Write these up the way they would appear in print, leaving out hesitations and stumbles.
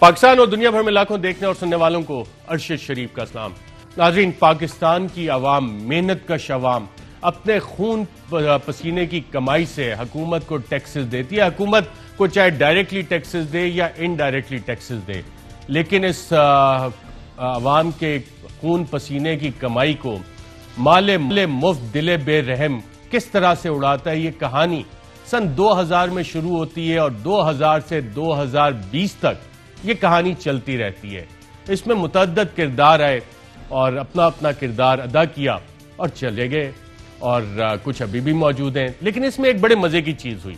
पाकिस्तान और दुनिया भर में लाखों देखने और सुनने वालों को अरशद शरीफ का सलाम। नाज़रीन, पाकिस्तान की आवाम, मेहनत कश आवाम अपने खून पसीने की कमाई से हुकूमत को टैक्सेस देती है। हुकूमत को चाहे डायरेक्टली टैक्सेस दे या इनडायरेक्टली टैक्सेस दे, लेकिन इस आवाम के खून पसीने की कमाई को माले मुफ्त दिले बेरहम किस तरह से उड़ाता है, ये कहानी सन 2000 में शुरू होती है और 2000 से 2020 तक ये कहानी चलती रहती है। इसमें मुतअद्दिद किरदार आए और अपना अपना किरदार अदा किया और चले गए, और कुछ अभी भी मौजूद हैं। लेकिन इसमें एक बड़े मजे की चीज हुई,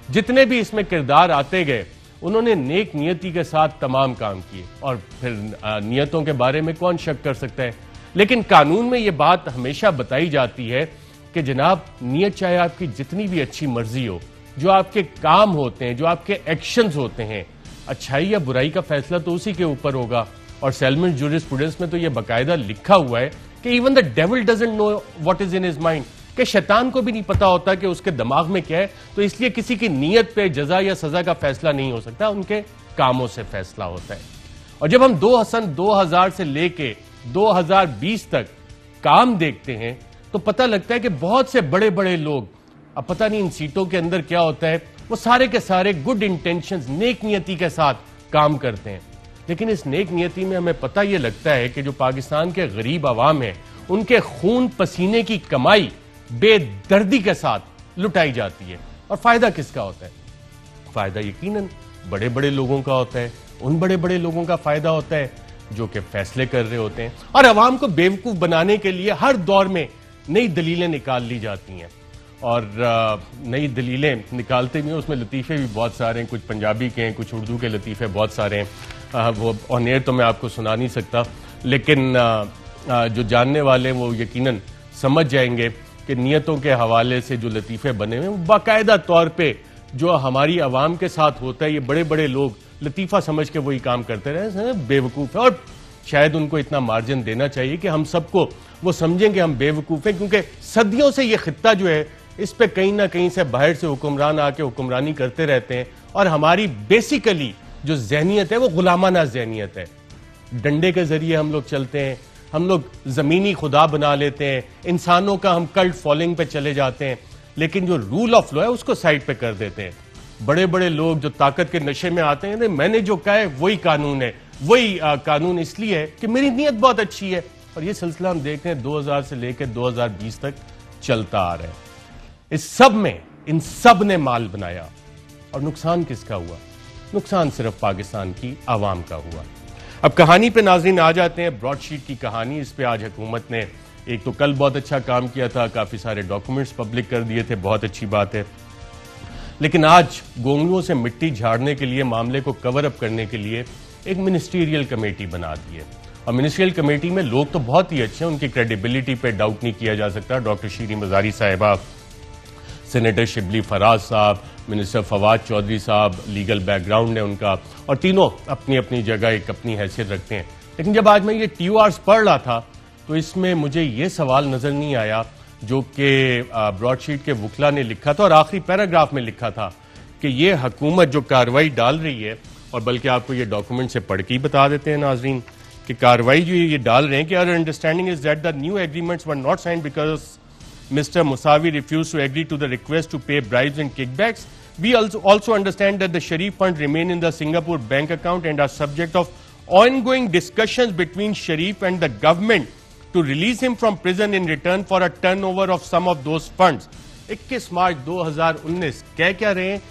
जितने भी इसमें किरदार आते गए उन्होंने नेक नियति के साथ तमाम काम किए, और फिर नियतों के बारे में कौन शक कर सकता है। लेकिन कानून में यह बात हमेशा बताई जाती है कि जनाब, नियत चाहे आपकी जितनी भी अच्छी मर्जी हो, जो आपके काम होते हैं, जो आपके एक्शंस होते हैं, अच्छाई या बुराई का फैसला तो उसी के ऊपर होगा। और सेलमन जूरिस्प्रूडेंस में तो यह बाकायदा लिखा हुआ है कि even the devil doesn't know what is in his mind, कि शैतान को भी नहीं पता होता कि उसके दिमाग में क्या है। तो इसलिए किसी की नीयत पे जजा या सजा का फैसला नहीं हो सकता, उनके कामों से फैसला होता है। और जब हम सन 2000 से लेके 2020 तक काम देखते हैं तो पता लगता है कि बहुत से बड़े बड़े लोग, अब पता नहीं इन सीटों के अंदर क्या होता है, वो सारे के सारे गुड इंटेंशंस, नेक नियति के साथ काम करते हैं। लेकिन इस नेक नियति में हमें पता यह लगता है कि जो पाकिस्तान के गरीब आवाम है, उनके खून पसीने की कमाई बेदर्दी के साथ लुटाई जाती है। और फायदा किसका होता है? फायदा यकीनन बड़े बड़े लोगों का होता है। उन बड़े बड़े लोगों का फायदा होता है जो कि फैसले कर रहे होते हैं, और अवाम को बेवकूफ बनाने के लिए हर दौर में नई दलीलें निकाल ली जाती हैं। और नई दलीलें निकालते भी हैं, उसमें लतीफ़े भी बहुत सारे हैं, कुछ पंजाबी के हैं, कुछ उर्दू के लतीफ़े बहुत सारे हैं। वो ऑन एयर तो मैं आपको सुना नहीं सकता, लेकिन जो जानने वाले वो यकीनन समझ जाएंगे कि नियतों के हवाले से जो लतीफ़े बने हुए हैं, वो बाकायदा तौर पे जो हमारी आवाम के साथ होता है, ये बड़े बड़े लोग लतीफ़ा समझ के वही काम करते रहे, बेवकूफ़ है। और शायद उनको इतना मार्जिन देना चाहिए कि हम सबको वो समझें कि हम बेवकूफ़ हैं, क्योंकि सदियों से ये खित्ता जो है, इस पे कहीं ना कहीं से बाहर से हुक्मरान आके हुक्मरानी करते रहते हैं, और हमारी बेसिकली जो जहनियत है वो गुलामाना जहनियत है। डंडे के जरिए हम लोग चलते हैं, हम लोग जमीनी खुदा बना लेते हैं, इंसानों का हम कल्ट फॉलोइंग पे चले जाते हैं, लेकिन जो रूल ऑफ लॉ है उसको साइड पे कर देते हैं। बड़े बड़े लोग जो ताकत के नशे में आते हैं, मैंने जो कहा है वही कानून है, वही कानून इसलिए है कि मेरी नीयत बहुत अच्छी है। और ये सिलसिला हम देखते हैं 2000 से लेकर 2020 तक चलता आ रहा है। इस सब में इन सब ने माल बनाया, और नुकसान किसका हुआ? नुकसान सिर्फ पाकिस्तान की आवाम का हुआ। अब कहानी पे नाज़रीन आ जाते हैं, ब्रॉडशीट की कहानी। इस पे आज हुकूमत ने एक तो कल बहुत अच्छा काम किया था, काफी सारे डॉक्यूमेंट्स पब्लिक कर दिए थे, बहुत अच्छी बात है। लेकिन आज गोंगलुओं से मिट्टी झाड़ने के लिए, मामले को कवर अप करने के लिए एक मिनिस्ट्रियल कमेटी बना दी है। और मिनिस्ट्रियल कमेटी में लोग तो बहुत ही अच्छे हैं, उनकी क्रेडिबिलिटी पे डाउट नहीं किया जा सकता। डॉक्टर शीरीन मज़ारी साहिबा, सेनेटर शिबली फराज साहब, मिनिस्टर फवाद चौधरी साहब, लीगल बैकग्राउंड है उनका, और तीनों अपनी अपनी जगह एक अपनी हैसियत रखते हैं। लेकिन जब आज मैं ये TORs पढ़ रहा था तो इसमें मुझे ये सवाल नजर नहीं आया जो कि ब्रॉडशीट के वकला ने लिखा था, और आखिरी पैराग्राफ में लिखा था कि ये हुकूमत जो कार्रवाई डाल रही है, और बल्कि आपको ये डॉक्यूमेंट से पढ़ के ही बता देते हैं नाजरीन कि कार्रवाई जो ये डाल रहे हैं कि our understanding is that the new agreements were not signed because Mr. Musavi refused to agree to the request to pay bribes and kickbacks. We also understand that the Sharif funds remain in the Singapore bank account and are subject of ongoing discussions between Sharif and the government to release him from prison in return for a turnover of some of those funds. 21 मार्च 2019 कह क्या रहे हैं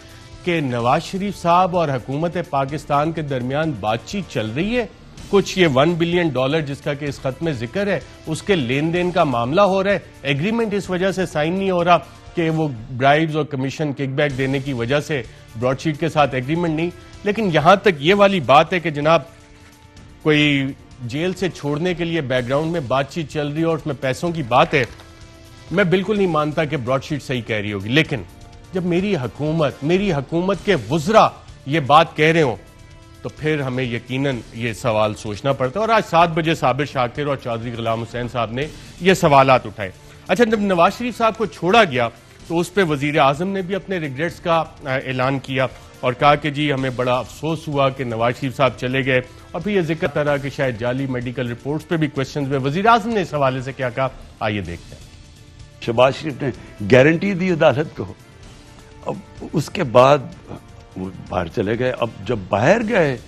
कि नवाज शरीफ साहब और हुकूमत पाकिस्तान के दरमियान बातचीत चल रही है। कुछ ये $1 बिलियन जिसका कि इस खत में जिक्र है, उसके लेन देन का मामला हो रहा है। एग्रीमेंट इस वजह से साइन नहीं हो रहा कि वो ब्राइब्स और कमीशन किकबैक देने की वजह से ब्रॉडशीट के साथ एग्रीमेंट नहीं। लेकिन यहां तक ये वाली बात है कि जनाब कोई जेल से छोड़ने के लिए बैकग्राउंड में बातचीत चल रही है और उसमें पैसों की बात है, मैं बिल्कुल नहीं मानता कि ब्रॉडशीट सही कह रही होगी। लेकिन जब मेरी हुकूमत के वुज़रा ये बात कह रहे हो तो फिर हमें यकीनन ये सवाल सोचना पड़ता है। और आज 7 बजे साबिर शाकिर और चौधरी गुलाम हुसैन साहब ने ये सवालात उठाए। अच्छा, जब नवाज शरीफ साहब को छोड़ा गया तो उस पर वजीर आजम ने भी अपने रिग्रेट्स का ऐलान किया, और कहा कि जी हमें बड़ा अफसोस हुआ कि नवाज शरीफ साहब चले गए। और फिर ये जिक्र तरह कि शायद जाली मेडिकल रिपोर्ट्स पे भी क्वेश्चन हुए। वजीर आजम ने इस हवाले से क्या कहा, आइए देखते हैं। शहबाज शरीफ ने गारंटी दी अदालत को, अब उसके बाद वो बाहर चले गए। अब जब बाहर गए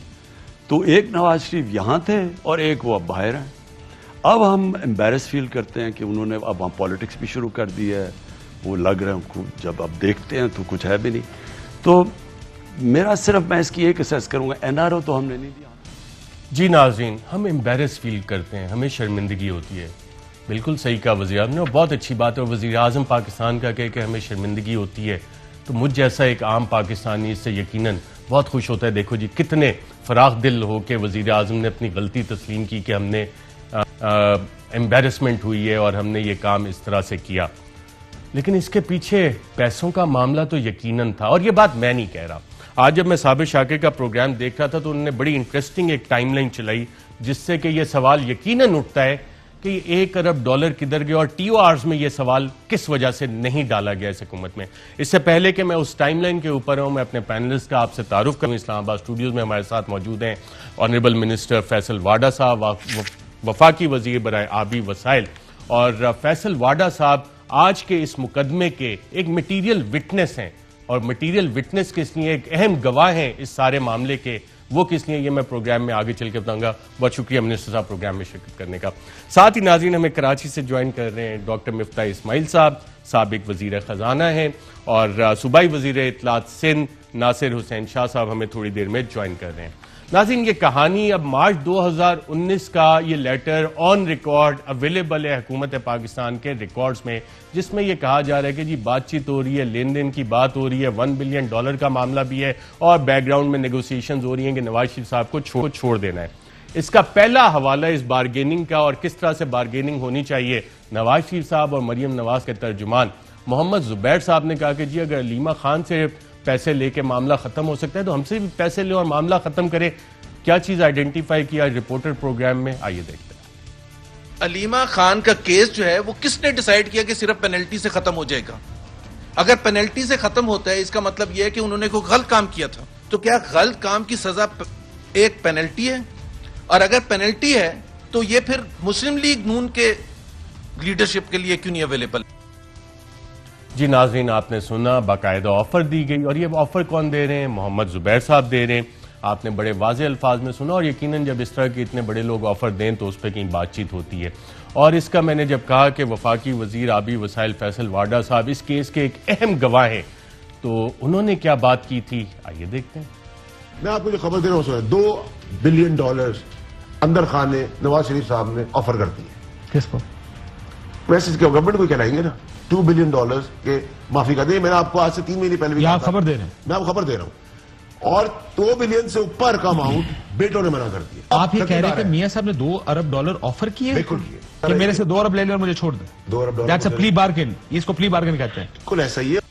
तो एक नवाज शरीफ यहां थे और एक वो अब बाहर हैं। अब हम एम्बेरस फील करते हैं कि उन्होंने अब वहाँ पॉलिटिक्स भी शुरू कर दी है। वो लग रहे हैं, जब अब देखते हैं तो कुछ है भी नहीं। तो मेरा सिर्फ मैं इसकी एक असेस करूंगा, एनआरओ तो हमने नहीं दिया। जी नाज़रीन, हम एम्बेरस फील करते हैं, हमें शर्मिंदगी होती है। बिल्कुल सही कहा वज़ीर आज़म ने, और बहुत अच्छी बात है। वज़ीर आज़म पाकिस्तान का कहे कि हमें शर्मिंदगी होती है, तो मुझ जैसा एक आम पाकिस्तानी इससे यकीनन बहुत खुश होता है। देखो जी कितने फराख दिल हो के वज़ीर आज़म ने अपनी गलती तस्लीम की कि हमने एम्बेरसमेंट हुई है और हमने ये काम इस तरह से किया। लेकिन इसके पीछे पैसों का मामला तो यकीनन था, और ये बात मैं नहीं कह रहा। आज जब मैं साबिर शाकिर का प्रोग्राम देख रहा था तो उन्होंने बड़ी इंटरेस्टिंग एक टाइमलाइन चलाई, जिससे कि यह सवाल यकीनन उठता है कि $1 अरब किधर गए, और TORs में यह सवाल किस वजह से नहीं डाला गया इस हुकूमत में। इससे पहले कि मैं उस टाइमलाइन के ऊपर हूं, मैं अपने पैनलिस्ट का आपसे तारुफ करूं। इस्लामाबाद स्टूडियोज में हमारे साथ मौजूद हैं ऑनरेबल मिनिस्टर फैसल वाडा साहब, वफाकी वजीर बराए आबी वसाइल, और फैसल वाडा साहब आज के इस मुकदमे के एक मटीरियल विटनेस हैं। और मटीरियल विटनेस किस लिए, एक अहम गवाह हैं इस सारे मामले के, वो किस लिए, ये मैं प्रोग्राम में आगे चल के बताऊंगा। बहुत शुक्रिया मिनिस्टर साहब प्रोग्राम में शिरकत करने का। साथ ही नाज़रीन, हमें कराची से ज्वाइन कर रहे हैं डॉक्टर मिफ्ता इस्माइल साहब, साबिक वजीर खजाना हैं, और सूबाई वजीर इत्तलात सिंध नासिर हुसैन शाह साहब हमें थोड़ी देर में ज्वाइन कर रहे हैं। नाज़रीन, ये कहानी अब मार्च 2019 का ये लेटर ऑन रिकॉर्ड अवेलेबल है हुकूमत पाकिस्तान के रिकॉर्ड्स में, जिसमें ये कहा जा रहा है कि जी बातचीत हो रही है, लेन देन की बात हो रही है, $1 बिलियन का मामला भी है, और बैकग्राउंड में नेगोशिएशंस हो रही हैं कि नवाज शरीफ साहब को छोड़ देना है। इसका पहला हवाला इस बारगेनिंग का, और किस तरह से बारगेनिंग होनी चाहिए, नवाज शरीफ साहब और मरियम नवाज के तर्जुमान मोहम्मद जुबैर साहब ने कहा कि जी अगर अलीमा खान से पैसे लेके मामला खत्म हो सकता है तो हमसे भी पैसे ले और मामला खत्म करे। क्या चीज आइडेंटिफाई किया रिपोर्टर प्रोग्राम में, आइए देखते हैं। अलीमा खान का केस जो है वो किसने डिसाइड किया कि सिर्फ पेनल्टी से खत्म हो जाएगा? अगर पेनल्टी से खत्म होता है इसका मतलब यह है कि उन्होंने कोई गलत काम किया था। तो क्या गलत काम की सजा एक पेनल्टी है? और अगर पेनल्टी है तो ये फिर मुस्लिम लीग नून के लीडरशिप के लिए क्यों नहीं अवेलेबल? जी नाज़रीन, आपने सुना, बाकायदा ऑफर दी गई, और ये ऑफर कौन दे रहे हैं? मोहम्मद जुबैर साहब दे रहे हैं। आपने बड़े वाज़ेह अल्फाज में सुना, और यकीनन जब इस तरह के इतने बड़े लोग ऑफर दें तो उस पर कहीं बातचीत होती है। और इसका मैंने जब कहा कि वफाकी वजीर आबी वसाइल फैसल वाडा साहब इस केस के एक अहम गवाह हैं, तो उन्होंने क्या बात की थी, आइए देखते हैं। मैं आपको जो खबर दे रहा हूँ, $2 बिलियन अंदर खान ने, नवाज शरीफ साहब ने ऑफर कर दी है। किसको? वैसे गवर्नमेंट को कहलाएंगे ना, $2 बिलियन के माफी का दे। मैंने आपको आज से 3 महीने पहले भी आप खबर दे रहे हैं, मैं आपको खबर दे रहा हूं। और $2 बिलियन से ऊपर का अमाउंट बेटों ने मना कर दिया। आप ये कह रहे हैं कि मियां साहब ने $2 अरब ऑफर किए? बिल्कुल किए कि मेरे से 2 अरब ले ले और मुझे छोड़ दे। $2 अरब दैट्स अ प्ली बार्गेन, इसको प्ली बार्गेन कहते हैं। बिल्कुल ऐसा ही है।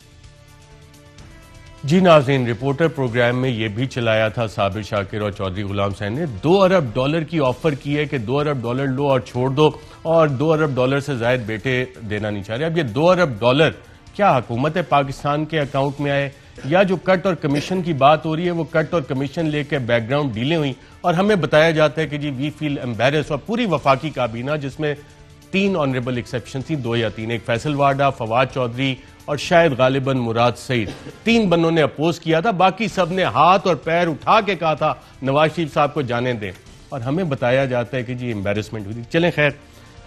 जी नाज़रीन, रिपोर्टर प्रोग्राम में यह भी चलाया था साबिर शाकिर और चौधरी गुलाम हुसैन ने, $2 अरब की ऑफर की है कि $2 अरब लो और छोड़ दो, और $2 अरब से ज्यादा बेटे देना नहीं चाह रहे। अब ये $2 अरब क्या हुकूमत पाकिस्तान के अकाउंट में आए, या जो कट और कमीशन की बात हो रही है वो कट और कमीशन लेके बैकग्राउंड डीलें हुई, और हमें बताया जाता है कि जी वी फील एम्बेरस। और पूरी वफाकी काबीना, जिसमें 3 ऑनरेबल एक्सेप्शन थी, 2 या 3, एक फैसल वाडा, फवाद चौधरी और शायद गालिबन मुराद सईद, 3 बंदों ने अपोज किया था। बाकी सब ने हाथ और पैर उठा के कहा था नवाज शरीफ साहब को जाने दें, और हमें बताया जाता है कि जी एम्बेरसमेंट हुई थी। चलें खैर,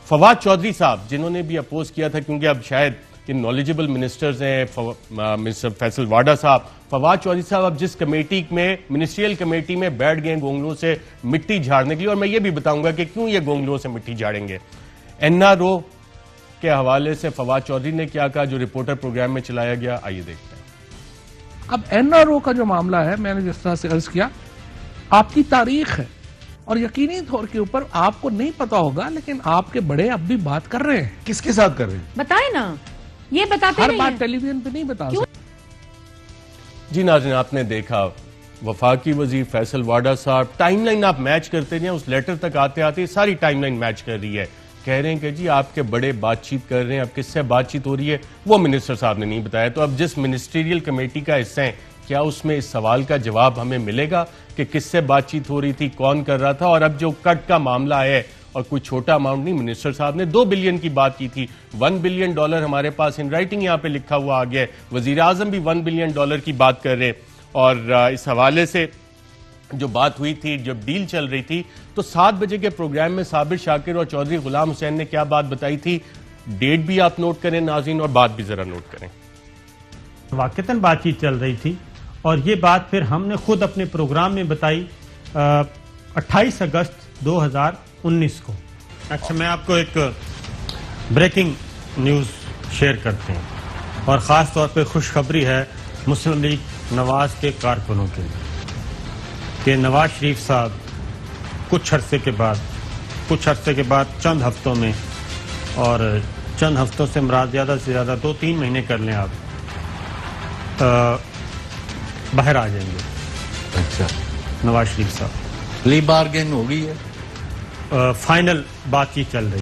फवाद चौधरी साहब जिन्होंने भी अपोज किया था, क्योंकि अब शायद ये नॉलेजेबल मिनिस्टर्स हैं, मिनिस्टर फैसल वाडा साहब, फवाद चौधरी साहब अब जिस कमेटी में, मिनिस्ट्रियल कमेटी में बैठ गए गोंगलों से मिट्टी झाड़ने के लिए, और मैं ये भी बताऊंगा कि क्यों ये गोंगलों से मिट्टी झाड़ेंगे। एनआरओ के हवाले से फवाद चौधरी ने क्या कहा, जो रिपोर्टर प्रोग्राम में चलाया गया, आइए देखते हैं। अब एनआरओ का जो मामला है, मैंने जिस तरह से अर्ज किया, आपकी तारीख है, और यकीनी तौर के ऊपर आपको नहीं पता होगा, लेकिन आपके बड़े अब भी बात कर रहे हैं। किसके साथ कर रहे हैं? बताए ना, ये बताते हर बात टेलीविजन पे नहीं बता सकते। जी नाज़रीन, आपने देखा वफाकी वजीर फैसल वाडा साहब, टाइमलाइन आप मैच करते हैं, उस लेटर तक आते आते सारी टाइमलाइन मैच कर रही है। कह रहे हैं कि जी आपके बड़े बातचीत कर रहे हैं, अब किससे बातचीत हो रही है वो मिनिस्टर साहब ने नहीं बताया। तो अब जिस मिनिस्ट्रियल कमेटी का हिस्सा है, क्या उसमें इस सवाल का जवाब हमें मिलेगा कि किससे बातचीत हो रही थी, कौन कर रहा था? और अब जो कट का मामला है, और कोई छोटा अमाउंट नहीं, मिनिस्टर साहब ने 2 बिलियन की बात की थी, $1 बिलियन हमारे पास इन राइटिंग यहां पे लिखा हुआ आ गया है। वजीर आजम भी $1 बिलियन की बात कर रहे। और इस हवाले से जो बात हुई थी, जब डील चल रही थी, तो 7 बजे के प्रोग्राम में साबिर शाकिर और चौधरी गुलाम हुसैन ने क्या बात बताई थी, डेट भी आप नोट करें नाज़रीन, और बात भी जरा नोट करें। वाकईतन बातचीत चल रही थी और ये बात फिर हमने खुद अपने प्रोग्राम में बताई 28 अगस्त 2019 को। अच्छा, मैं आपको एक ब्रेकिंग न्यूज़ शेयर करते हैं, और ख़ास तौर पे खुशखबरी है मुस्लिम लीग नवाज के कारकुनों के लिए कि नवाज शरीफ साहब कुछ अरसे के बाद चंद हफ्तों में, और चंद हफ्तों से मुराद ज़्यादा से ज़्यादा 2-3 महीने कर लें आप, बाहर आ जाएंगे। अच्छा, नवाज शरीफ साहब, प्ली बार्गेन हो गई है, फाइनल बातचीत चल रही।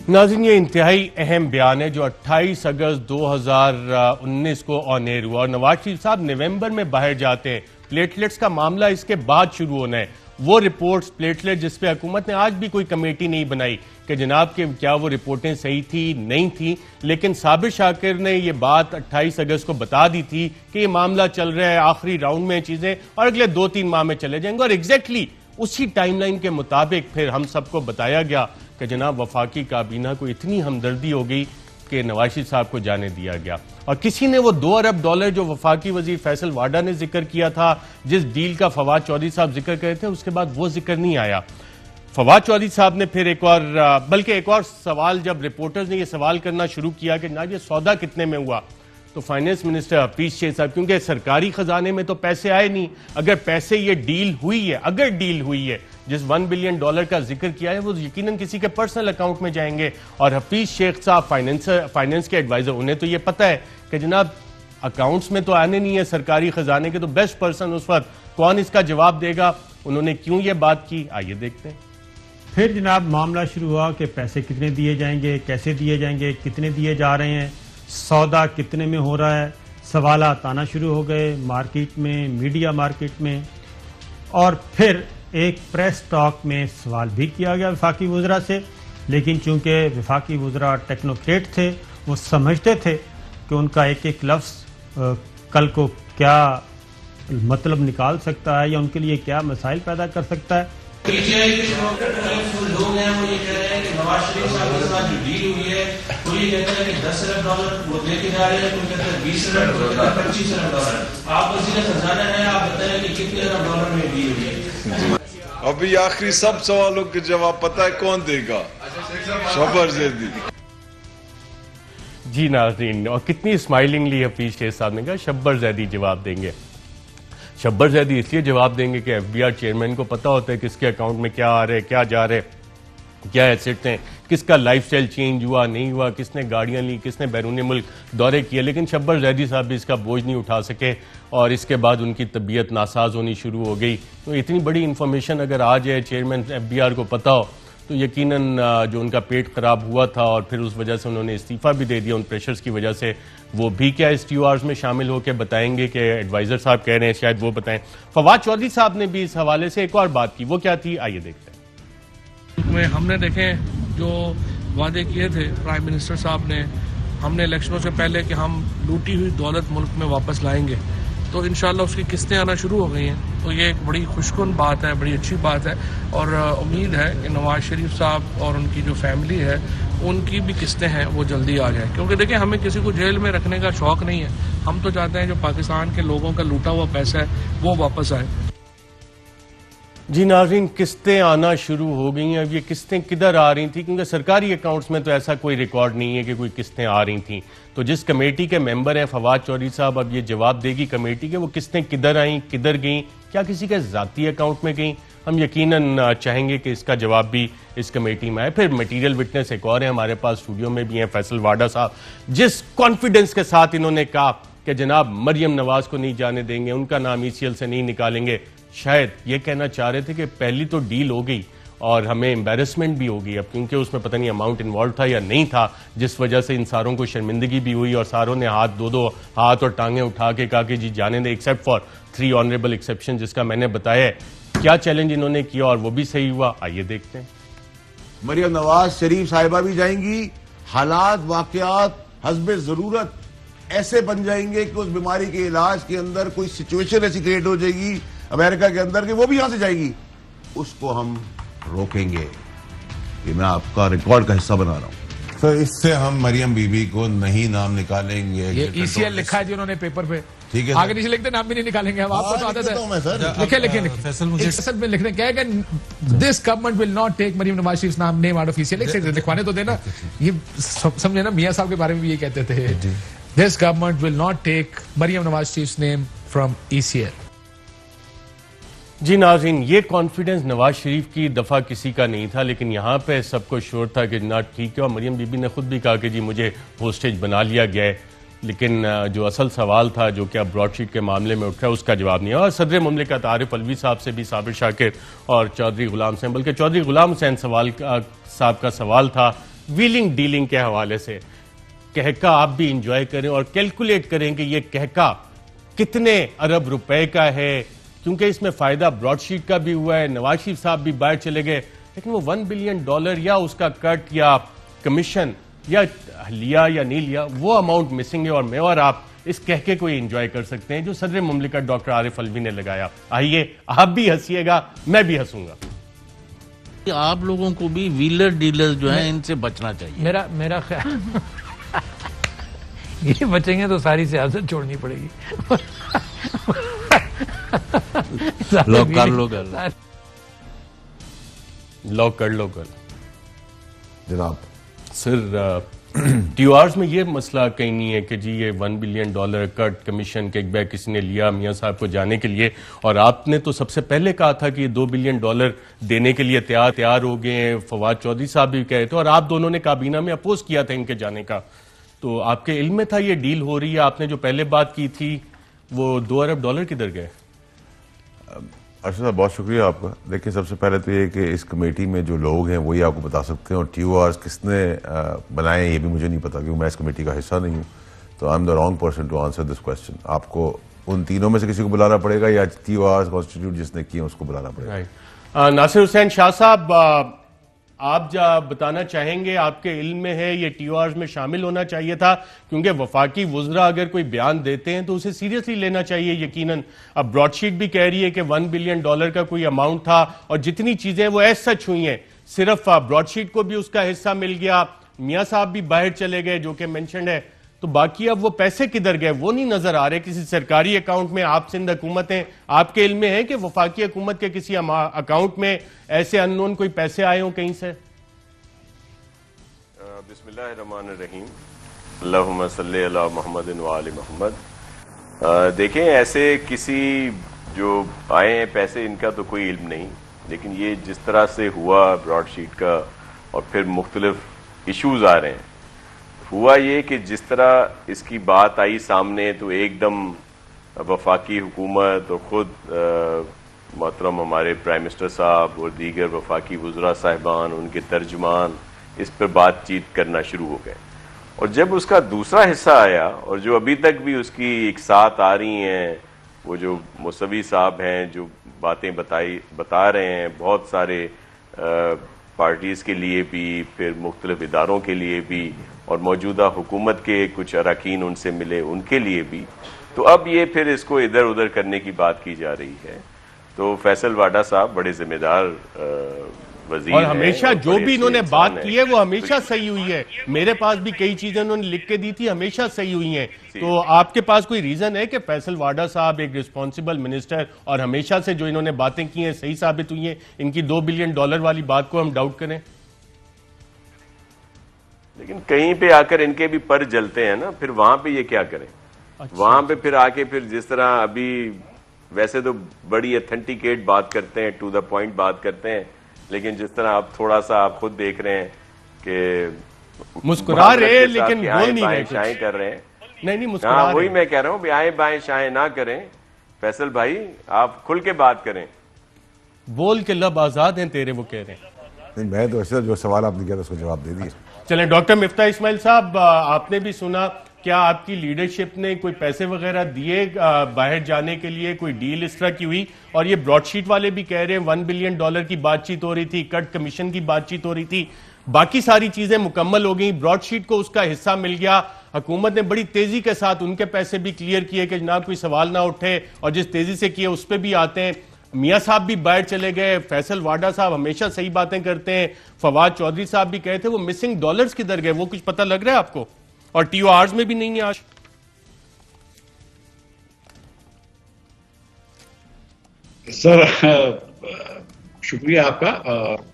नाज़रीन, ये इंतहाई अहम बयान है जो 28 अगस्त 2019 को ऑन एयर हुआ, और नवाज शरीफ साहब नवंबर में बाहर जाते हैं। प्लेटलेट्स का मामला इसके बाद शुरू होना है। वो रिपोर्ट्स, प्लेटलेट जिस पे हुकूमत ने आज भी कोई कमेटी नहीं बनाई कि जनाब के क्या वो रिपोर्टें सही थी नहीं थी, लेकिन साबिर शाकिर ने ये बात 28 अगस्त को बता दी थी कि ये मामला चल रहा है, आखिरी राउंड में चीजें, और अगले 2-3 माह में चले जाएंगे। और एग्जैक्टली उसी टाइमलाइन के मुताबिक फिर हम सबको बताया गया कि जनाब वफाकी काबीना को इतनी हमदर्दी हो गई कि नवाज शरीफ साहब को जाने दिया गया। और किसी ने वो $2 अरब जो वफाकी वजीर फैसल वाडा ने जिक्र किया था, जिस डील का फवाद चौधरी साहब जिक्र कर रहे थे, उसके बाद वो जिक्र नहीं आया। फवाद चौधरी साहब ने फिर एक और सवाल, जब रिपोर्टर्स ने ये सवाल करना शुरू किया कि ना ये सौदा कितने में हुआ, तो फाइनेंस मिनिस्टर हफीज शेख साहब, क्योंकि सरकारी खजाने में तो पैसे आए नहीं, अगर पैसे ये डील हुई है, अगर डील हुई है, जिस $1 बिलियन का जिक्र किया है, वो यकीनन किसी के पर्सनल अकाउंट में जाएंगे। और हफीज शेख साहब फाइनेंस के एडवाइजर, उन्हें तो ये पता है कि जनाब अकाउंट्स में तो आने नहीं है सरकारी खजाने के, तो बेस्ट पर्सन उस वक्त कौन इसका जवाब देगा? उन्होंने क्यों ये बात की, आइए देखते हैं। फिर जनाब मामला शुरू हुआ कि पैसे कितने दिए जाएंगे, कैसे दिए जाएंगे, कितने दिए जा रहे हैं, सौदा कितने में हो रहा है। सवालात आना शुरू हो गए मार्केट में, मीडिया मार्केट में, और फिर एक प्रेस टॉक में सवाल भी किया गया वफाकी वज़रा से, लेकिन चूंकि वफाकी वज़रा टेक्नोक्रेट थे, वो समझते थे कि उनका एक एक लफ्ज़ कल को क्या मतलब निकाल सकता है या उनके लिए क्या मसाइल पैदा कर सकता है। पीटीआई के लोग हैं, वो ये कह रहे हैं कि नवाज शरीफ साहब के साथ जो डील हुई है, वो ये कहते हैं कि $10 अरब वो लेके जा रहे हैं, कोई कहते हैं $20 अरब, कोई कहते हैं $25 अरब। आप वज़ीर खजाना है, आप बताएं कि कितने $अरब में डील हुई है? अभी आखिरी सब सवालों के जवाब पता है कौन देगा? शब्बर ज़ैदी। जी नाज़रीन, और कितनी स्माइलिंगली हफीज शेख साहब ने कहा शब्बर ज़ैदी जवाब देंगे। शब्बर ज़ैदी इसलिए जवाब देंगे कि FBI चेयरमैन को पता होता है किसके अकाउंट में क्या आ रहे, क्या जा रहे, क्या एसेट्स हैं, किसका लाइफस्टाइल चेंज हुआ नहीं हुआ, किसने गाड़ियां ली, किसने बैरून मुल्क दौरे किए। लेकिन शब्बर ज़ैदी साहब भी इसका बोझ नहीं उठा सके, और इसके बाद उनकी तबीयत नासाज होनी शुरू हो गई। तो इतनी बड़ी इंफॉर्मेशन अगर आ जाए, चेयरमैन FBR को पता हो, तो यकीनन जो उनका पेट खराब हुआ था और फिर उस वजह से उन्होंने इस्तीफा भी दे दिया उन प्रेशर्स की वजह से, वो भी क्या STORs में शामिल होकर बताएंगे कि एडवाइजर साहब कह रहे हैं, शायद वो बताएं। फवाद चौधरी साहब ने भी इस हवाले से एक और बात की, वो क्या थी, आइए देखते हैं। में हमने देखे जो वादे किए थे प्राइम मिनिस्टर साहब ने, हमने इलेक्शनों से पहले कि हम लूटी हुई दौलत मुल्क में वापस लाएंगे, तो इंशाल्लाह उसकी किस्तें आना शुरू हो गई हैं। तो ये एक बड़ी खुशकुन बात है, बड़ी अच्छी बात है, और उम्मीद है कि नवाज शरीफ साहब और उनकी जो फैमिली है उनकी भी किस्तें हैं वो जल्दी आ जाए। क्योंकि देखिए, हमें किसी को जेल में रखने का शौक नहीं है, हम तो चाहते हैं जो पाकिस्तान के लोगों का लूटा हुआ पैसा है वो वापस आए। जी नाज़रीन, किस्तें आना शुरू हो गई हैं। अब ये किस्तें किधर आ रही थी, क्योंकि सरकारी अकाउंट्स में तो ऐसा कोई रिकॉर्ड नहीं है कि कोई किस्तें आ रही थी। तो जिस कमेटी के मेंबर हैं फवाद चौधरी साहब, अब ये जवाब देगी कमेटी के वो किस्तें किधर आई, किधर गई, क्या किसी के ज़ाती अकाउंट में गई। हम यकीनन चाहेंगे कि इसका जवाब भी इस कमेटी में आए। फिर मटीरियल विटनेस एक और है हमारे पास, स्टूडियो में भी हैं, फैसल वाडा साहब, जिस कॉन्फिडेंस के साथ इन्होंने कहा कि जनाब मरियम नवाज को नहीं जाने देंगे, उनका नाम ECL से नहीं निकालेंगे, शायद ये कहना चाह रहे थे कि पहली तो डील हो गई और हमें एम्बेरसमेंट भी होगी अब, क्योंकि उसमें पता नहीं अमाउंट इन्वॉल्व था या नहीं था, जिस वजह से इन सारों को शर्मिंदगी भी हुई और सारों ने दो हाथ और टांगें उठा के कहा कि जी जाने दे, एक्सेप्ट फॉर 3 ऑनरेबल एक्सेप्शन जिसका मैंने बताया है। क्या चैलेंज इन्होंने किया और वो भी सही हुआ, आइए देखते हैं। मरियम नवाज शरीफ साहिबा भी जाएंगी, हालात वाकयात हस्बे जरूरत ऐसे बन जाएंगे कि उस बीमारी के इलाज के अंदर कोई सिचुएशन ऐसी क्रिएट हो जाएगी अमेरिका के अंदर कि वो भी यहां से जाएगी, उसको हम रोकेंगे। ये मैं आपका रिकॉर्ड का हिस्सा बना रहा हूं। सर इससे हम मरियम बीबी को नहीं नाम निकालेंगे। ये ECL लिखा है जी उन्होंने पेपर पे, ठीक है, आगे नीचे लिखते नाम भी नहीं निकालेंगे हम, आपको तो आदत है। लिखे फैसल में लिखने कहेगा this government will not take Maryam Nawaz Sharif नाम नेम आउट ऑफ ECL, लिखवाने तो देना। ये समझे ना, मियां साहब के बारे में भी ये कहते थे, this government will not take Maryam Nawaz Sharif name from ECL। जी नाज़रीन, ये कॉन्फिडेंस नवाज शरीफ की दफ़ा किसी का नहीं था, लेकिन यहाँ पे सबको श्योर था कि ना ठीक है, और मरियम बीबी ने खुद भी कहा कि जी मुझे होस्टेज बना लिया गया है, लेकिन जो असल सवाल था जो कि अब ब्रॉडशीट के मामले में उठ रहा है उसका जवाब नहीं है। और सदर मुमलिकत आरिफ अलवी साहब से भी साबिर शाकिर और चौधरी गुलाम हुसैन, बल्कि चौधरी गुलाम हुसैन साहब का सवाल था व्हीलिंग डीलिंग के हवाले से। कहका आप भी इंजॉय करें और कैलकुलेट करें कि ये कहका कितने अरब रुपए का है, क्योंकि इसमें फायदा ब्रॉडशीट का भी हुआ है, नवाज शरीफ साहब भी बाहर चले गए, लेकिन वो $1 बिलियन या उसका कट या कमीशन या लिया या नहीं लिया, वो अमाउंट मिसिंग है। और मैं और आप इस कहके को एंजॉय कर सकते हैं जो सदर मुमलिकत डॉक्टर आरिफ अलवी ने लगाया। आइए आप भी हंसिएगा, मैं भी हंसूंगा। आप लोगों को भी व्हीलर डीलर जो है इनसे बचना चाहिए। मेरा ख्याल ये बचेंगे तो सारी सियासत छोड़नी पड़ेगी। लॉक कर लो गल, लॉक कर लो गल। जनाब सर TORs में ये मसला कहीं नहीं है कि जी ये $1 बिलियन कट कमीशन के बैग किसी ने लिया मियां साहब को जाने के लिए, और आपने तो सबसे पहले कहा था कि ये $2 बिलियन देने के लिए तैयार हो गए हैं। फवाद चौधरी साहब भी कहे थे और आप दोनों ने काबीना में अपोज किया था इनके जाने का, तो आपके इल्म में था ये डील हो रही है? आपने जो पहले बात की थी वो $2 अरब किधर गए? अर्शद साहब बहुत शुक्रिया आपका। देखिए सबसे पहले तो ये कि इस कमेटी में जो लोग हैं वही आपको बता सकते हैं, और TORs किसने बनाए हैं ये भी मुझे नहीं पता, क्योंकि मैं इस कमेटी का हिस्सा नहीं हूँ, तो I am the wrong person to answer this question. आपको उन तीनों में से किसी को बुलाना पड़ेगा या TORs कॉन्स्टिट्यूट जिसने किए उसको बुलाना पड़ेगा। नासिर हुसैन शाह साहब, आप बताना चाहेंगे, आपके इल्म में है ये TORs में शामिल होना चाहिए था? क्योंकि वफाकी वुज़रा अगर कोई बयान देते हैं तो उसे सीरियसली लेना चाहिए यकीनन। अब ब्रॉडशीट भी कह रही है कि $1 बिलियन का कोई अमाउंट था, और जितनी चीजें वो एज सच हुई हैं, सिर्फ ब्रॉडशीट को भी उसका हिस्सा मिल गया, मियां साहब भी बाहर चले गए जो कि मेंशन है, तो बाकी अब वो पैसे किधर गए वो नहीं नजर आ रहे किसी सरकारी अकाउंट में। आप सिंध हुकूमत हैं, आपके इल्म में है कि वफाकी हुकूमत के किसी अकाउंट में ऐसे अननोन कोई पैसे आए हों कहीं से? बिस्मिल्लाहिर्रहमानिर्रहीम, अल्लाहुम्मा सल्ली अला मुहम्मदिन व आलि मुहम्मद। देखें ऐसे किसी जो आए हैं पैसे, इनका तो कोई इल्म नहीं, लेकिन ये जिस तरह से हुआ ब्रॉडशीट का और फिर मुख्तलिफ इशूज आ रहे हैं, हुआ ये कि जिस तरह इसकी बात आई सामने तो एकदम वफाकी हुकूमत और ख़ुद मोहतरम हमारे प्राइम मिनिस्टर साहब और दीगर वफाकी वुज़रा साहिबान, उनके तर्जुमान इस पर बातचीत करना शुरू हो गए। और जब उसका दूसरा हिस्सा आया, और जो अभी तक भी उसकी एक साथ आ रही हैं, वो जो मुसवी साहब हैं जो बातें बता रहे हैं बहुत सारे पार्टीज़ के लिए भी, फिर मुख्तलिफ इदारों के लिए भी, और मौजूदा हुकूमत के कुछ अरकान उनसे मिले उनके लिए भी, तो अब ये फिर इसको इधर उधर करने की बात की जा रही है। तो फैसल वाडा साहब बड़े जिम्मेदार वजीर और हमेशा जो भी इन्होंने बात की है वो हमेशा सही हुई है। मेरे पास भी कई चीजें उन्होंने लिख के दी थी, हमेशा सही हुई हैं। तो आपके पास कोई रीजन है कि फैसल वाडा साहब एक रिस्पॉन्सिबल मिनिस्टर और हमेशा से जो इन्होंने बातें की हैं सही साबित हुई हैं, इनकी $2 बिलियन वाली बात को हम डाउट करें? लेकिन कहीं पे आकर इनके भी पर जलते हैं ना, फिर वहां पे ये क्या करें? अच्छा। वहां पे फिर आके फिर जिस तरह अभी वैसे तो बड़ी ऑथेंटिकेट बात करते हैं, टू द पॉइंट बात करते हैं, लेकिन जिस तरह आप थोड़ा सा आप खुद देख रहे हैं कि मुस्कुरा रहे लेकिन बोल नहीं रहे, शाएं कर रहे हैं। नहीं मुस्कुरा रहे। वही मैं कह रहा हूँ, आए बाएं शाएं ना करें। फैसल भाई आप खुल के बात करें। बोल के लब आजाद हैं तेरे, वो कह रहे हैं। नहीं, मैं तो ऐसा जो सवाल आपने किया था उसको जवाब दे दिया। चलें, डॉक्टर मिफ्ता इस्माइल साहब, आपने भी सुना, क्या आपकी लीडरशिप ने कोई पैसे वगैरह दिए बाहर जाने के लिए, कोई डील इस तरह की हुई? और ये ब्रॉडशीट वाले भी कह रहे हैं $1 बिलियन की बातचीत हो रही थी, कट कमीशन की बातचीत हो रही थी, बाकी सारी चीजें मुकम्मल हो गई, ब्रॉडशीट को उसका हिस्सा मिल गया, हुकूमत ने बड़ी तेजी के साथ उनके पैसे भी क्लियर किए कि ना कोई सवाल ना उठे, और जिस तेजी से किए उस पर भी आते हैं। मियां साहब भी बाहर चले गए, फैसल वाडा साहब हमेशा सही बातें करते हैं, फवाद चौधरी साहब भी कहे थे, वो मिसिंग डॉलर्स किधर गए, वो कुछ पता लग रहा है आपको? और TORs में भी नहीं है आज। सर शुक्रिया आपका।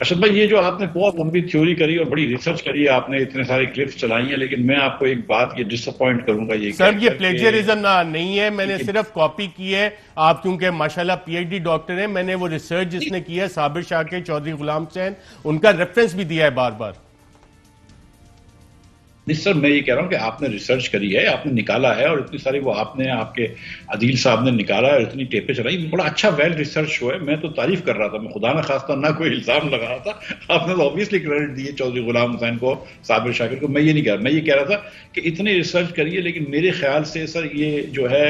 अशद भाई, ये जो आपने बहुत लंबी थ्योरी करी और बड़ी रिसर्च करी है, आपने इतने सारे क्लिप्स चलाई हैं, लेकिन मैं आपको एक बात ये डिसअपॉइंट करूंगा, ये सर ये प्लेजियरिज्म नहीं है, मैंने सिर्फ कॉपी की है। आप क्योंकि माशाल्लाह PhD डॉक्टर हैं, मैंने वो रिसर्च जिसने की है साबिर शाह के, चौधरी गुलाम हुसैन, उनका रेफरेंस भी दिया है बार बार। नहीं सर, मैं ये कह रहा हूँ कि आपने रिसर्च करी है, आपने निकाला है, और इतनी सारी वो आपने, आपके अदील साहब ने निकाला है, इतनी टेपें चलाई, बड़ा अच्छा वेल रिसर्च शो है। मैं तो तारीफ कर रहा था, मैं खुदा ना खास्ता ना कोई इल्जाम लगा रहा था, आपने तो ऑब्वियसली क्रेडिट दिए चौधरी गुलाम हुसैन को, साबिर शाकिर को, मैं ये नहीं कह रहा। मैं ये कह रहा था कि इतनी रिसर्च करिए, लेकिन मेरे ख्याल से सर ये जो है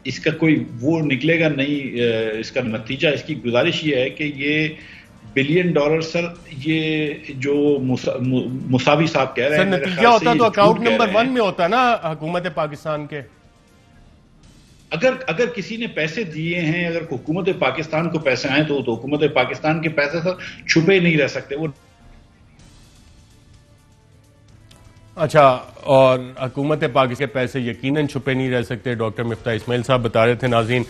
इसका कोई वो निकलेगा नहीं, इसका नतीजा, इसकी गुजारिश ये है कि ये $1 बिलियन सर, ये जो मुसावी साहब कह रहे हैं, नतीजा होता तो अकाउंट नंबर 1 में होता ना हुकूमत पाकिस्तान के। अगर किसी ने पैसे दिए हैं, अगर हुकूमत पाकिस्तान को पैसे आए तो हुकूमत पाकिस्तान के पैसे सर छुपे नहीं रह सकते वो। अच्छा, और हुकूमत पाकिस्तान के पैसे यकीनन छुपे नहीं रह सकते, डॉक्टर मिफ्ता इस्माइल साहब बता रहे थे। नाज़रीन,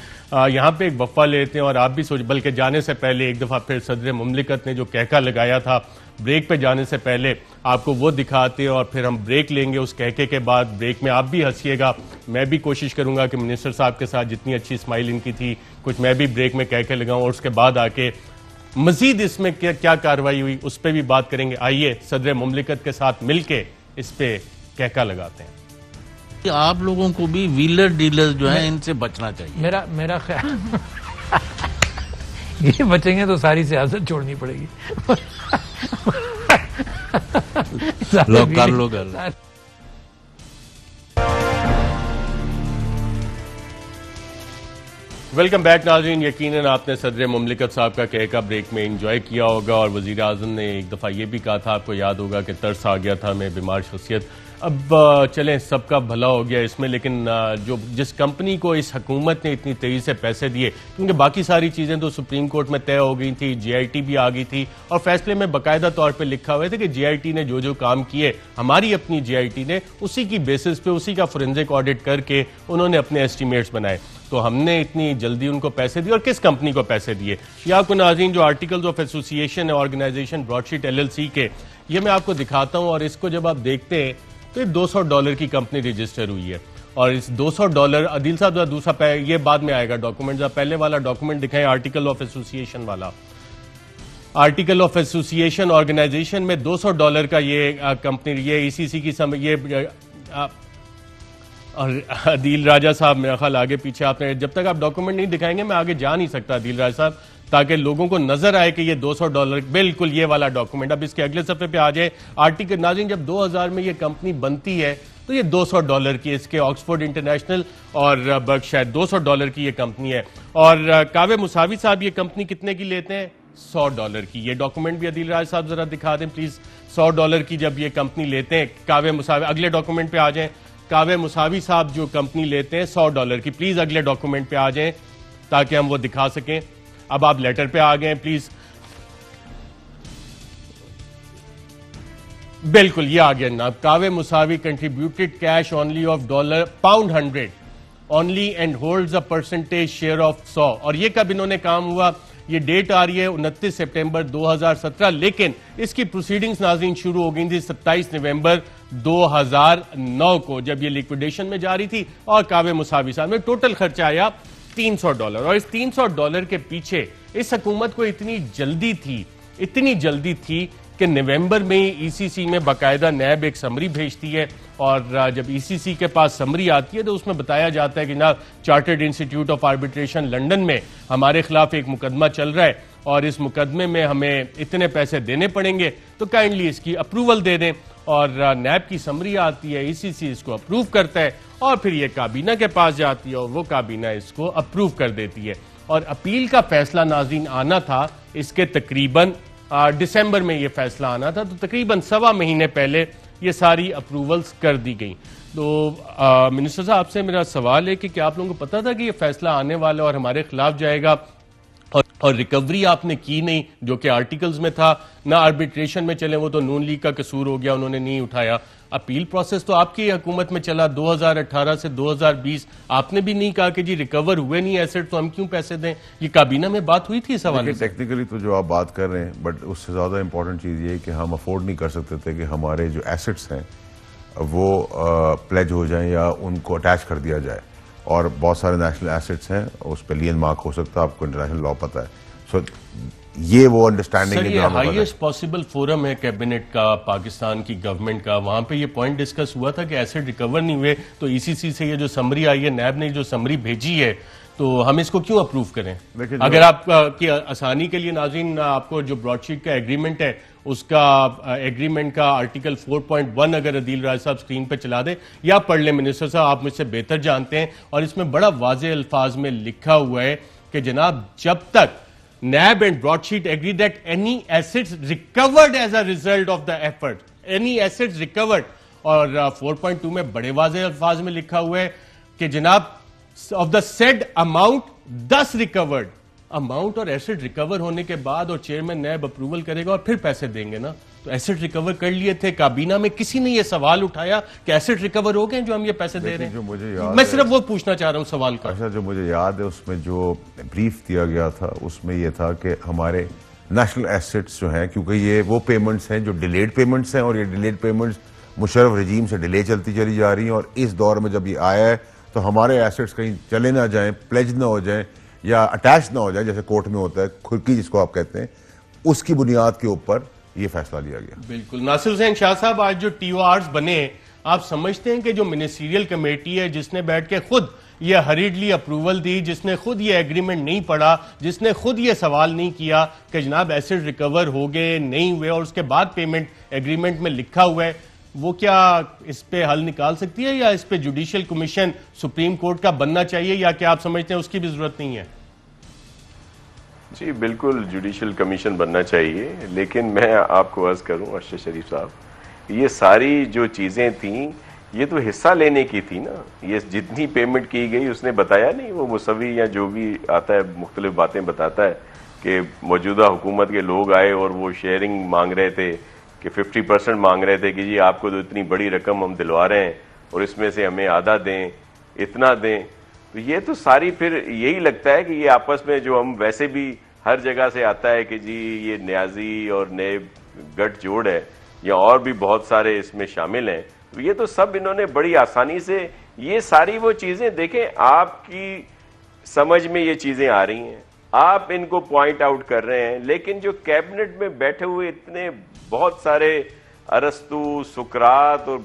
यहाँ पे एक वफ़ा लेते हैं, और आप भी सोच, बल्कि जाने से पहले एक दफ़ा फिर सदर मुमलिकत ने जो कहका लगाया था ब्रेक पे जाने से पहले, आपको वो दिखाते हैं, और फिर हम ब्रेक लेंगे। उस कहके के बाद ब्रेक में आप भी हंसिएगा, मैं भी कोशिश करूंगा कि मिनिस्टर साहब के साथ जितनी अच्छी स्माइल इनकी थी, कुछ मैं भी ब्रेक में कहके लगाऊं, और उसके बाद आके मजीद इसमें क्या कार्रवाई हुई उस पर भी बात करेंगे। आइए सदर मुमलिकत के साथ मिलके इस पे कहका लगाते हैं। आप लोगों को भी व्हीलर डीलर जो है इनसे बचना चाहिए। मेरा ख्याल ये बचेंगे तो सारी सियासत छोड़नी पड़ेगी। लोग कर लो कर। वेलकम बैक नाज़रीन, यकीनन आपने सदर मुमलिकत साहब का कहका ब्रेक में एंजॉय किया होगा, और वज़ीर आज़म ने एक दफ़ा ये भी कहा था, आपको याद होगा कि तरस आ गया था, मैं बीमार शख्सियत। अब चलें, सबका भला हो गया इसमें, लेकिन जिस कंपनी को इस हुकूमत ने इतनी तेज़ी से पैसे दिए, क्योंकि बाकी सारी चीज़ें तो सुप्रीम कोर्ट में तय हो गई थी, GIT भी आ गई थी, और फैसले में बाकायदा तौर पर लिखा हुआ था कि GIT ने जो जो काम किए, हमारी अपनी GIT ने उसी की बेसिस पे, उसी का फोरेंसिक ऑडिट करके उन्होंने अपने एस्टीमेट्स बनाए। तो हमने इतनी जल्दी उनको पैसे दिए, और किस कंपनी को पैसे दिए ये आपको नाज़रीन जो आर्टिकल्स ऑफ एसोसिएशन है ऑर्गेनाइजेशन ब्रॉडशीट LLC के, ये मैं आपको दिखाता हूं। और इसको जब आप देखते हैं तो ये $200 की कंपनी रजिस्टर हुई है, और इस $200 अदील साहब दूसरा ये बाद में आएगा डॉक्यूमेंट, जब पहले वाला डॉक्यूमेंट दिखाएं आर्टिकल ऑफ एसोसिएशन वाला, आर्टिकल ऑफ एसोसिएशन ऑर्गेनाइजेशन में $200 का ये कंपनी, ये ECC की ये और अदील राजा साहब मेरा ख्याल आगे पीछे आपने, जब तक आप डॉक्यूमेंट नहीं दिखाएंगे मैं आगे जा नहीं सकता अदील राजा साहब, ताकि लोगों को नजर आए कि ये $200 बिल्कुल ये वाला डॉक्यूमेंट। अब इसके अगले सफ़े पे आ जाए आर्टिकल। नाज़रीन, जब 2000 में ये कंपनी बनती है तो ये $200 की, इसके ऑक्सफोर्ड इंटरनेशनल और बर्कशायर $200 की ये कंपनी है। और कावे मुसावी साहब ये कंपनी कितने की लेते हैं? $100 की। ये डॉक्यूमेंट भी अदील राजा साहब जरा दिखा दें प्लीज। $100 की जब ये कंपनी लेते हैं कावे मुसावी, अगले डॉक्यूमेंट पे आ जाए, कावे मुसावी साहब जो कंपनी लेते हैं $100 की, प्लीज अगले डॉक्यूमेंट पे आ जाएं ताकि हम वो दिखा सकें। अब आप लेटर पे आ गए प्लीज, बिल्कुल ये आ गया ना, Kaveh Musavi contributed cash only of £100 only and holds a percentage share of 100। और ये कब इन्होंने काम हुआ, ये डेट आ रही है 29 सितंबर 2017, लेकिन इसकी प्रोसीडिंग्स नाज़रीन शुरू हो गई थी 27 नवंबर 2009 को, जब ये लिक्विडेशन में जा रही थी। और कावे मुसावी साहब में टोटल खर्चा आया $300। और इस $300 के पीछे इस हुकूमत को इतनी जल्दी थी कि नवंबर में ईसीसी में बाकायदा नैब एक समरी भेजती है और जब ईसीसी के पास समरी आती है तो उसमें बताया जाता है कि ना chartered institute of arbitration London में हमारे खिलाफ एक मुकदमा चल रहा है और इस मुकदमे में हमें इतने पैसे देने पड़ेंगे, तो काइंडली इसकी अप्रूवल दे दें। और नैब की समरी आती है, ईसीसी इसको अप्रूव करता है और फिर ये काबीना के पास जाती है और वो काबीना इसको अप्रूव कर देती है। और अपील का फैसला नाज़रीन आना था इसके तकरीबन दिसंबर में ये फैसला आना था, तो तकरीबन 1.25 महीने पहले ये सारी अप्रूवल्स कर दी गई। तो मिनिस्टर साहब आपसे मेरा सवाल है कि क्या आप लोगों को पता था कि ये फैसला आने वाला और हमारे खिलाफ जाएगा और रिकवरी आपने की नहीं, जो कि आर्टिकल्स में था, ना आर्बिट्रेशन में चले, वो तो नून लीग का कसूर हो गया, उन्होंने नहीं उठाया। अपील प्रोसेस तो आपकी हुकूमत में चला 2018 से 2020, आपने भी नहीं कहा कि जी रिकवर हुए नहीं एसेट तो हम क्यों पैसे दें। ये काबीना में बात हुई थी इस हवाले से? टेक्निकली तो जो आप बात कर रहे हैं, बट उससे ज्यादा इंपॉर्टेंट चीज ये है कि हम अफोर्ड नहीं कर सकते थे कि हमारे जो एसेट्स हैं वो प्लेज हो जाएं या उनको अटैच कर दिया जाए। और बहुत सारे नेशनल एसेट्स हैं, उस पर लियन मार्क हो सकता है, आपको इंटरनेशनल लॉ पता है। सो ये वो अंडरस्टैंडिंग है। ये हाईएस्ट पॉसिबल फोरम है कैबिनेट का, पाकिस्तान की गवर्नमेंट का, वहां पे ये पॉइंट डिस्कस हुआ था कि एसेट रिकवर नहीं हुए, तो ईसीसी से ये जो समरी आई है, नैब ने जो समरी भेजी है, तो हम इसको क्यों अप्रूव करें? अगर आप की आसानी के लिए नाज़रीन आपको जो ब्रॉडशीट का एग्रीमेंट है उसका एग्रीमेंट का आर्टिकल 4.1 अगर अदील राज साहब स्क्रीन पे चला दें या पढ़ लें मिनिस्टर साहब, आप मुझसे बेहतर जानते हैं। और इसमें बड़ा वाज़ेह अल्फाज में लिखा हुआ है कि जनाब जब तक NAB and broadsheet agree that any assets recovered as a result of the effort, any assets recovered, और 4.2 में बड़े वाज़ेह अल्फाज में लिखा हुआ है कि जनाब of the said amount 10 recovered amount और एसेट रिकवर होने के बाद और चेयरमैन नैब अप्रूवल करेगा और फिर पैसे देंगे ना। तो एसेट रिकवर कर लिए थे, काबीना में किसी ने ये सवाल उठाया कि एसेट रिकवर हो गए जो हम ये पैसे दे रहे हैं? जो मुझे याद मैं सिर्फ वो पूछना चाह रहा हूं सवाल का। अच्छा, जो मुझे याद है उसमें जो ब्रीफ दिया गया था उसमें यह था कि हमारे नेशनल एसेट्स जो हैं, क्योंकि ये वो पेमेंट्स हैं जो डिलेड पेमेंट्स हैं और ये डिलेड पेमेंट्स मुशर्रफ रजीम से डिले चलती चली जा रही हैं, और इस दौर में जब ये आया है तो हमारे एसेट्स कहीं चले ना जाएं, प्लेज ना हो जाएं या अटैच ना हो जाए, जैसे कोर्ट में होता है खुरकी जिसको आप कहते हैं, उसकी बुनियाद के ऊपर यह फैसला लिया गया। बिल्कुल। नासिर हुसैन शाह साहब, आज जो TORs बने, आप समझते हैं कि जो मिनिस्ट्रियल कमेटी है जिसने बैठ के खुद ये हरीडली अप्रूवल दी, जिसने खुद ये एग्रीमेंट नहीं पढ़ा, जिसने खुद ये सवाल नहीं किया कि जनाब एसेट रिकवर हो गए नहीं हुए और उसके बाद पेमेंट एग्रीमेंट में लिखा हुआ है, वो क्या इस पे हल निकाल सकती है या इस पे जुडिशियल कमीशन सुप्रीम कोर्ट का बनना चाहिए, या क्या आप समझते हैं उसकी भी जरूरत नहीं है? जी बिल्कुल जुडिशियल कमीशन बनना चाहिए, लेकिन मैं आपको अर्ज करूं अरशद शरीफ साहब, ये सारी जो चीजें थी ये तो हिस्सा लेने की थी ना। ये जितनी पेमेंट की गई उसने बताया नहीं, वो मुसवी या जो भी आता है मुख्तलिफ बातें बताता है कि मौजूदा हुकूमत के लोग आए और वो शेयरिंग मांग रहे थे कि 50% मांग रहे थे कि जी आपको तो इतनी बड़ी रकम हम दिलवा रहे हैं और इसमें से हमें आधा दें, इतना दें। तो ये तो सारी फिर यही लगता है कि ये आपस में जो हम वैसे भी हर जगह से आता है कि जी ये न्याजी और नए गठ जोड़ है या और भी बहुत सारे इसमें शामिल हैं, तो ये तो सब इन्होंने बड़ी आसानी से ये सारी वो चीजें देखें, आपकी समझ में ये चीजें आ रही हैं, आप इनको पॉइंट आउट कर रहे हैं, लेकिन जो कैबिनेट में बैठे हुए इतने बहुत सारे अरस्तु, सुकरात और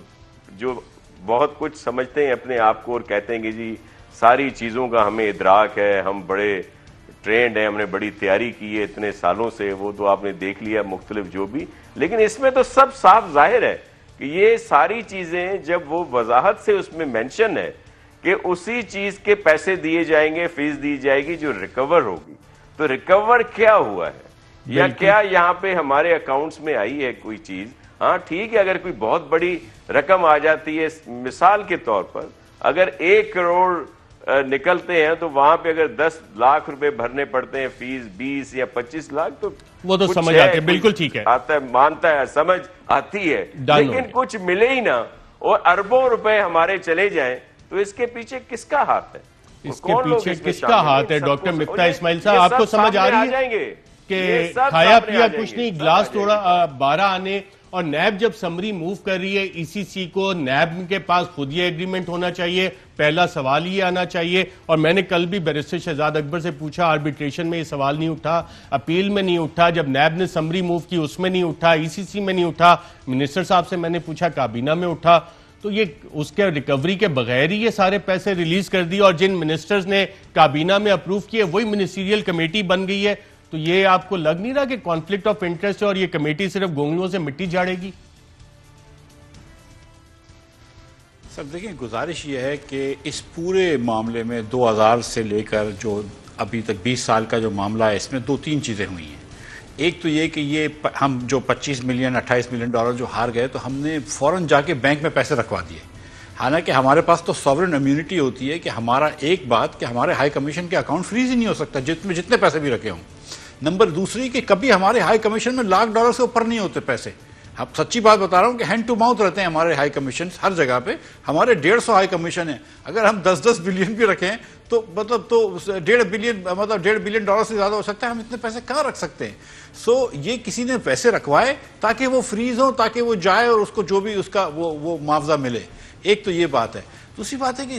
जो बहुत कुछ समझते हैं अपने आप को और कहते हैं कि जी सारी चीजों का हमें इदराक है, हम बड़े ट्रेंड है, हमने बड़ी तैयारी की है इतने सालों से, वो तो आपने देख लिया मुख्तलिफ जो भी, लेकिन इसमें तो सब साफ जाहिर है कि ये सारी चीजें जब वो वजाहत से उसमें मेंशन है कि उसी चीज के पैसे दिए जाएंगे, फीस दी जाएगी जो रिकवर होगी, तो रिकवर क्या हुआ है या क्या यहाँ पे हमारे अकाउंट्स में आई है कोई चीज? हाँ ठीक है, अगर कोई बहुत बड़ी रकम आ जाती है, मिसाल के तौर पर अगर 1 करोड़ निकलते हैं तो वहां पे अगर 10 लाख रुपए भरने पड़ते हैं फीस, 20 या 25 लाख, तो वो तो समझ आती है, बिल्कुल ठीक है, आता है, मानता है, समझ आती है, लेकिन कुछ मिले ही ना और अरबों रुपए हमारे चले जाएं, तो इसके पीछे किसका हाथ है? इसके पीछे किसका हाथ है? डॉक्टर मिफ्ता इस्माइल साहब, आपको समझ आ रही है कि खाया पिया कुछ नहीं, गिलास थोड़ा 12 आने और नैब जब समरी मूव कर रही है ईसीसी को, नैब के पास खुद ये एग्रीमेंट होना चाहिए। पहला सवाल ये आना चाहिए। और मैंने कल भी बैरिस्टर शहजाद अकबर से पूछा, आर्बिट्रेशन में ये सवाल नहीं उठा, अपील में नहीं उठा, जब नैब ने समरी मूव की उसमें नहीं उठा, ईसीसी में नहीं उठा, मिनिस्टर साहब से मैंने पूछा काबीना में उठा। तो ये उसके रिकवरी के बगैर ही ये सारे पैसे रिलीज कर दिए और जिन मिनिस्टर्स ने काबीना में अप्रूव किए वही मिनिस्टीरियल कमेटी बन गई है। तो ये आपको लग नहीं रहा कि कॉन्फ्लिक्ट ऑफ इंटरेस्ट है और ये कमेटी सिर्फ गोंगलुओं से मिट्टी झाड़ेगी? सर देखिए, गुजारिश ये है कि इस पूरे मामले में 2000 से लेकर जो अभी तक 20 साल का जो मामला है, इसमें 2-3 चीज़ें हुई हैं। एक तो ये कि ये हम जो 25 मिलियन 28 मिलियन डॉलर जो हार गए, तो हमने फ़ौरन जाके बैंक में पैसे रखवा दिए। हालांकि हमारे पास तो सॉवरेन इम्यूनिटी होती है कि हमारा एक बात कि हमारे हाई कमीशन के अकाउंट फ्रीज ही नहीं हो सकता जितने पैसे भी रखे हों। नंबर दूसरी कि कभी हमारे हाई कमीशन में $1,00,000 से ऊपर नहीं होते पैसे। अब सच्ची बात बता रहा हूं कि हैंड टू माउथ रहते हैं हमारे हाई कमीशन हर जगह पे। हमारे 150 हाई कमीशन है, अगर हम 10-10 बिलियन भी रखें तो मतलब तो $1.5 बिलियन से ज्यादा हो सकता है। हम इतने पैसे कहां रख सकते हैं? सो ये किसी ने पैसे रखवाए ताकि वो फ्रीज हो, ताकि वो जाए और उसको जो भी उसका वो मुआवजा मिले। एक तो ये बात है। दूसरी बात है कि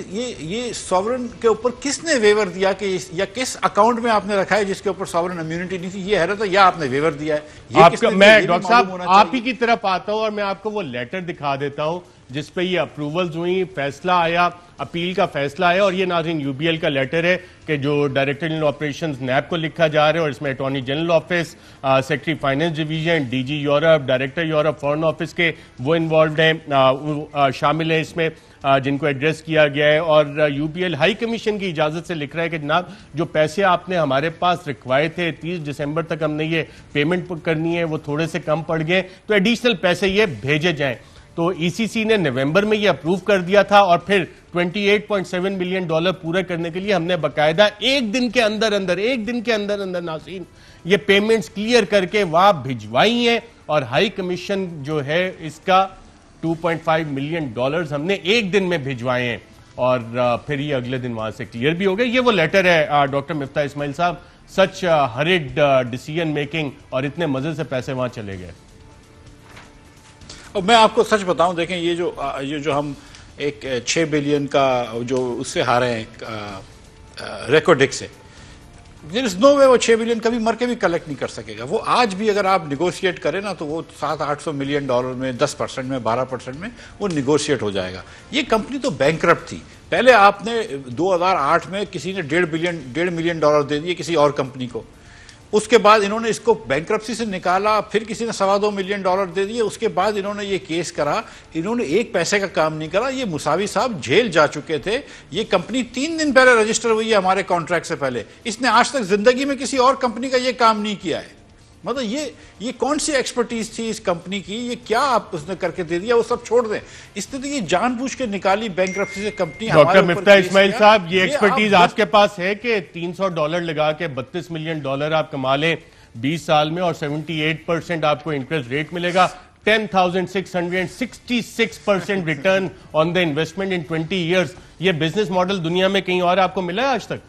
ये सॉवरेन के ऊपर किसने वेवर दिया कि या किस अकाउंट में आपने रखा है जिसके ऊपर सॉवरेन इम्यूनिटी नहीं थी, ये हैरत है, या आपने वेवर दिया है? ये मैं डॉक्टर साहब आप ही की तरफ आता हूं और मैं आपको वो लेटर दिखा देता हूं जिसपे ये अप्रूवल्स हुई, फैसला आया, अपील का फैसला आया। और ये नाज़रीन यूबीएल का लेटर है कि जो डायरेक्टर जनरल ऑपरेशंस नैब को लिखा जा रहा है और इसमें attorney general office, secretary finance division, DG Europe, director Europe foreign office के वो इन्वॉल्व हैं, शामिल हैं इसमें, जिनको एड्रेस किया गया है। और यूपीएल हाई कमीशन की इजाजत से लिख रहा है कि जनाब जो पैसे आपने हमारे पास रखवाए थे 30 दिसंबर तक हमने ये पेमेंट करनी है, वो थोड़े से कम पड़ गए, तो एडिशनल पैसे ये भेजे जाएं। तो ईसीसी ने नवंबर में ये अप्रूव कर दिया था और फिर $28.7 मिलियन पूरे करने के लिए हमने बाकायदा एक दिन के अंदर नाज़रीन ये पेमेंट्स क्लियर करके वहां भिजवाई हैं। और हाई कमीशन जो है इसका $2.5 मिलियन हमने एक दिन में भिजवाए हैं और फिर ये अगले दिन वहां से क्लियर भी हो गए। ये वो लेटर है डॉक्टर मिफ्ता इस्माइल साहब, सच हरिड डिसीजन मेकिंग और इतने मजे से पैसे वहां चले गए। और मैं आपको सच बताऊं, देखें ये जो हम एक 6 बिलियन का जो उससे हारे हैं रेकोडिक से, देयर इज नो वे वो 6 बिलियन कभी मर के भी कलेक्ट नहीं कर सकेगा। वो आज भी अगर आप निगोशिएट करें ना तो वो 700-800 मिलियन डॉलर में 10% में 12% में वो निगोशिएट हो जाएगा। ये कंपनी तो बैंकरप्ट थी। पहले आपने 2008 में किसी ने $1.5 मिलियन दे दिए किसी और कंपनी को, उसके बाद इन्होंने इसको बैंकरप्सी से निकाला, फिर किसी ने $2.25 मिलियन दे दिए, उसके बाद इन्होंने ये केस करा, इन्होंने एक पैसे का काम नहीं करा। ये मुसावी साहब जेल जा चुके थे। ये कंपनी 3 दिन पहले रजिस्टर हुई है हमारे कॉन्ट्रैक्ट से पहले। इसने आज तक जिंदगी में किसी और कंपनी का ये काम नहीं किया है। मतलब ये कौन सी एक्सपर्टीज थी इस कंपनी की, ये क्या आप उसने करके दे दिया? वो सब छोड़ दें, इसने तो ये जानबूझ के निकाली बैंकरप्सी से कंपनी। डॉक्टर मिफ्ता इस्माइल साहब, ये एक्सपर्टीज आपके पास है कि $300 लगा के $32 मिलियन आप कमा लें 20 साल में और 78% आपको इंटरेस्ट रेट मिलेगा, 10,666% return on the investment in 20 years. ये बिजनेस मॉडल दुनिया में कहीं और आपको मिला है आज तक?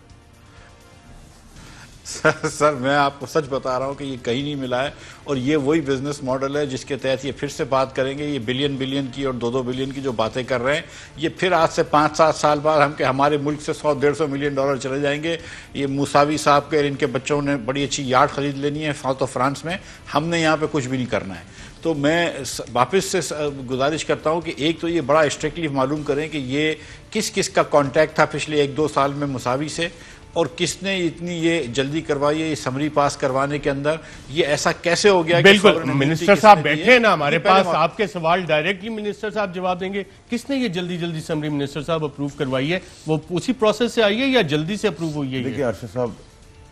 सर मैं आपको सच बता रहा हूं कि ये कहीं नहीं मिला है और ये वही बिजनेस मॉडल है जिसके तहत ये फिर से बात करेंगे। ये बिलियन की और 2-2 बिलियन की जो बातें कर रहे हैं, ये फिर आज से 5-7 साल बाद हमारे मुल्क से $100-150 मिलियन चले जाएंगे। ये मुसावी साहब के इनके बच्चों ने बड़ी अच्छी यार्ड खरीद लेनी है साउथ ऑफ फ्रांस में, हमने यहाँ पे कुछ भी नहीं करना है। तो मैं वापस से गुजारिश करता हूँ कि एक तो ये बड़ा स्ट्रिक्टली मालूम करें कि ये किस का कॉन्टैक्ट था पिछले 1-2 साल में मुसावी से, और किसने इतनी ये जल्दी करवाई है ये समरी पास करवाने के अंदर, ये ऐसा कैसे हो गया? बिल्कुल, मिनिस्टर साहब बैठे हैं ना हमारे पास, आपके सवाल डायरेक्टली मिनिस्टर साहब जवाब देंगे। किसने ये जल्दी समरी मिनिस्टर साहब अप्रूव करवाई है? वो उसी प्रोसेस से आई है या जल्दी से अप्रूव हुई है? देखिए अरशद साहब,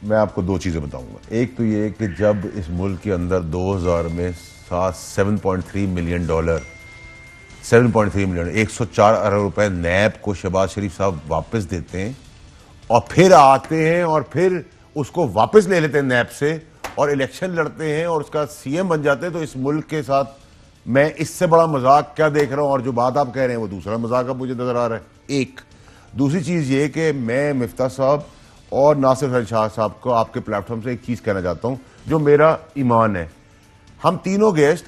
मैं आपको 2 चीजें बताऊंगा। एक तो ये कि जब इस मुल्क के अंदर 2000 में $7.3 मिलियन 104 अरब रुपए नैब को शहबाज शरीफ साहब वापस देते हैं और फिर आते हैं और फिर उसको वापस ले लेते हैं नैब से और इलेक्शन लड़ते हैं और उसका सीएम बन जाते हैं, तो इस मुल्क के साथ मैं इससे बड़ा मजाक क्या देख रहा हूं? और जो बात आप कह रहे हैं वो दूसरा मजाक अब मुझे नजर आ रहा है। एक दूसरी चीज ये कि मैं मिफ्ता साहब और नासिर शाह साहब को आपके प्लेटफॉर्म से एक चीज कहना चाहता हूं जो मेरा ईमान है। हम तीनों गेस्ट,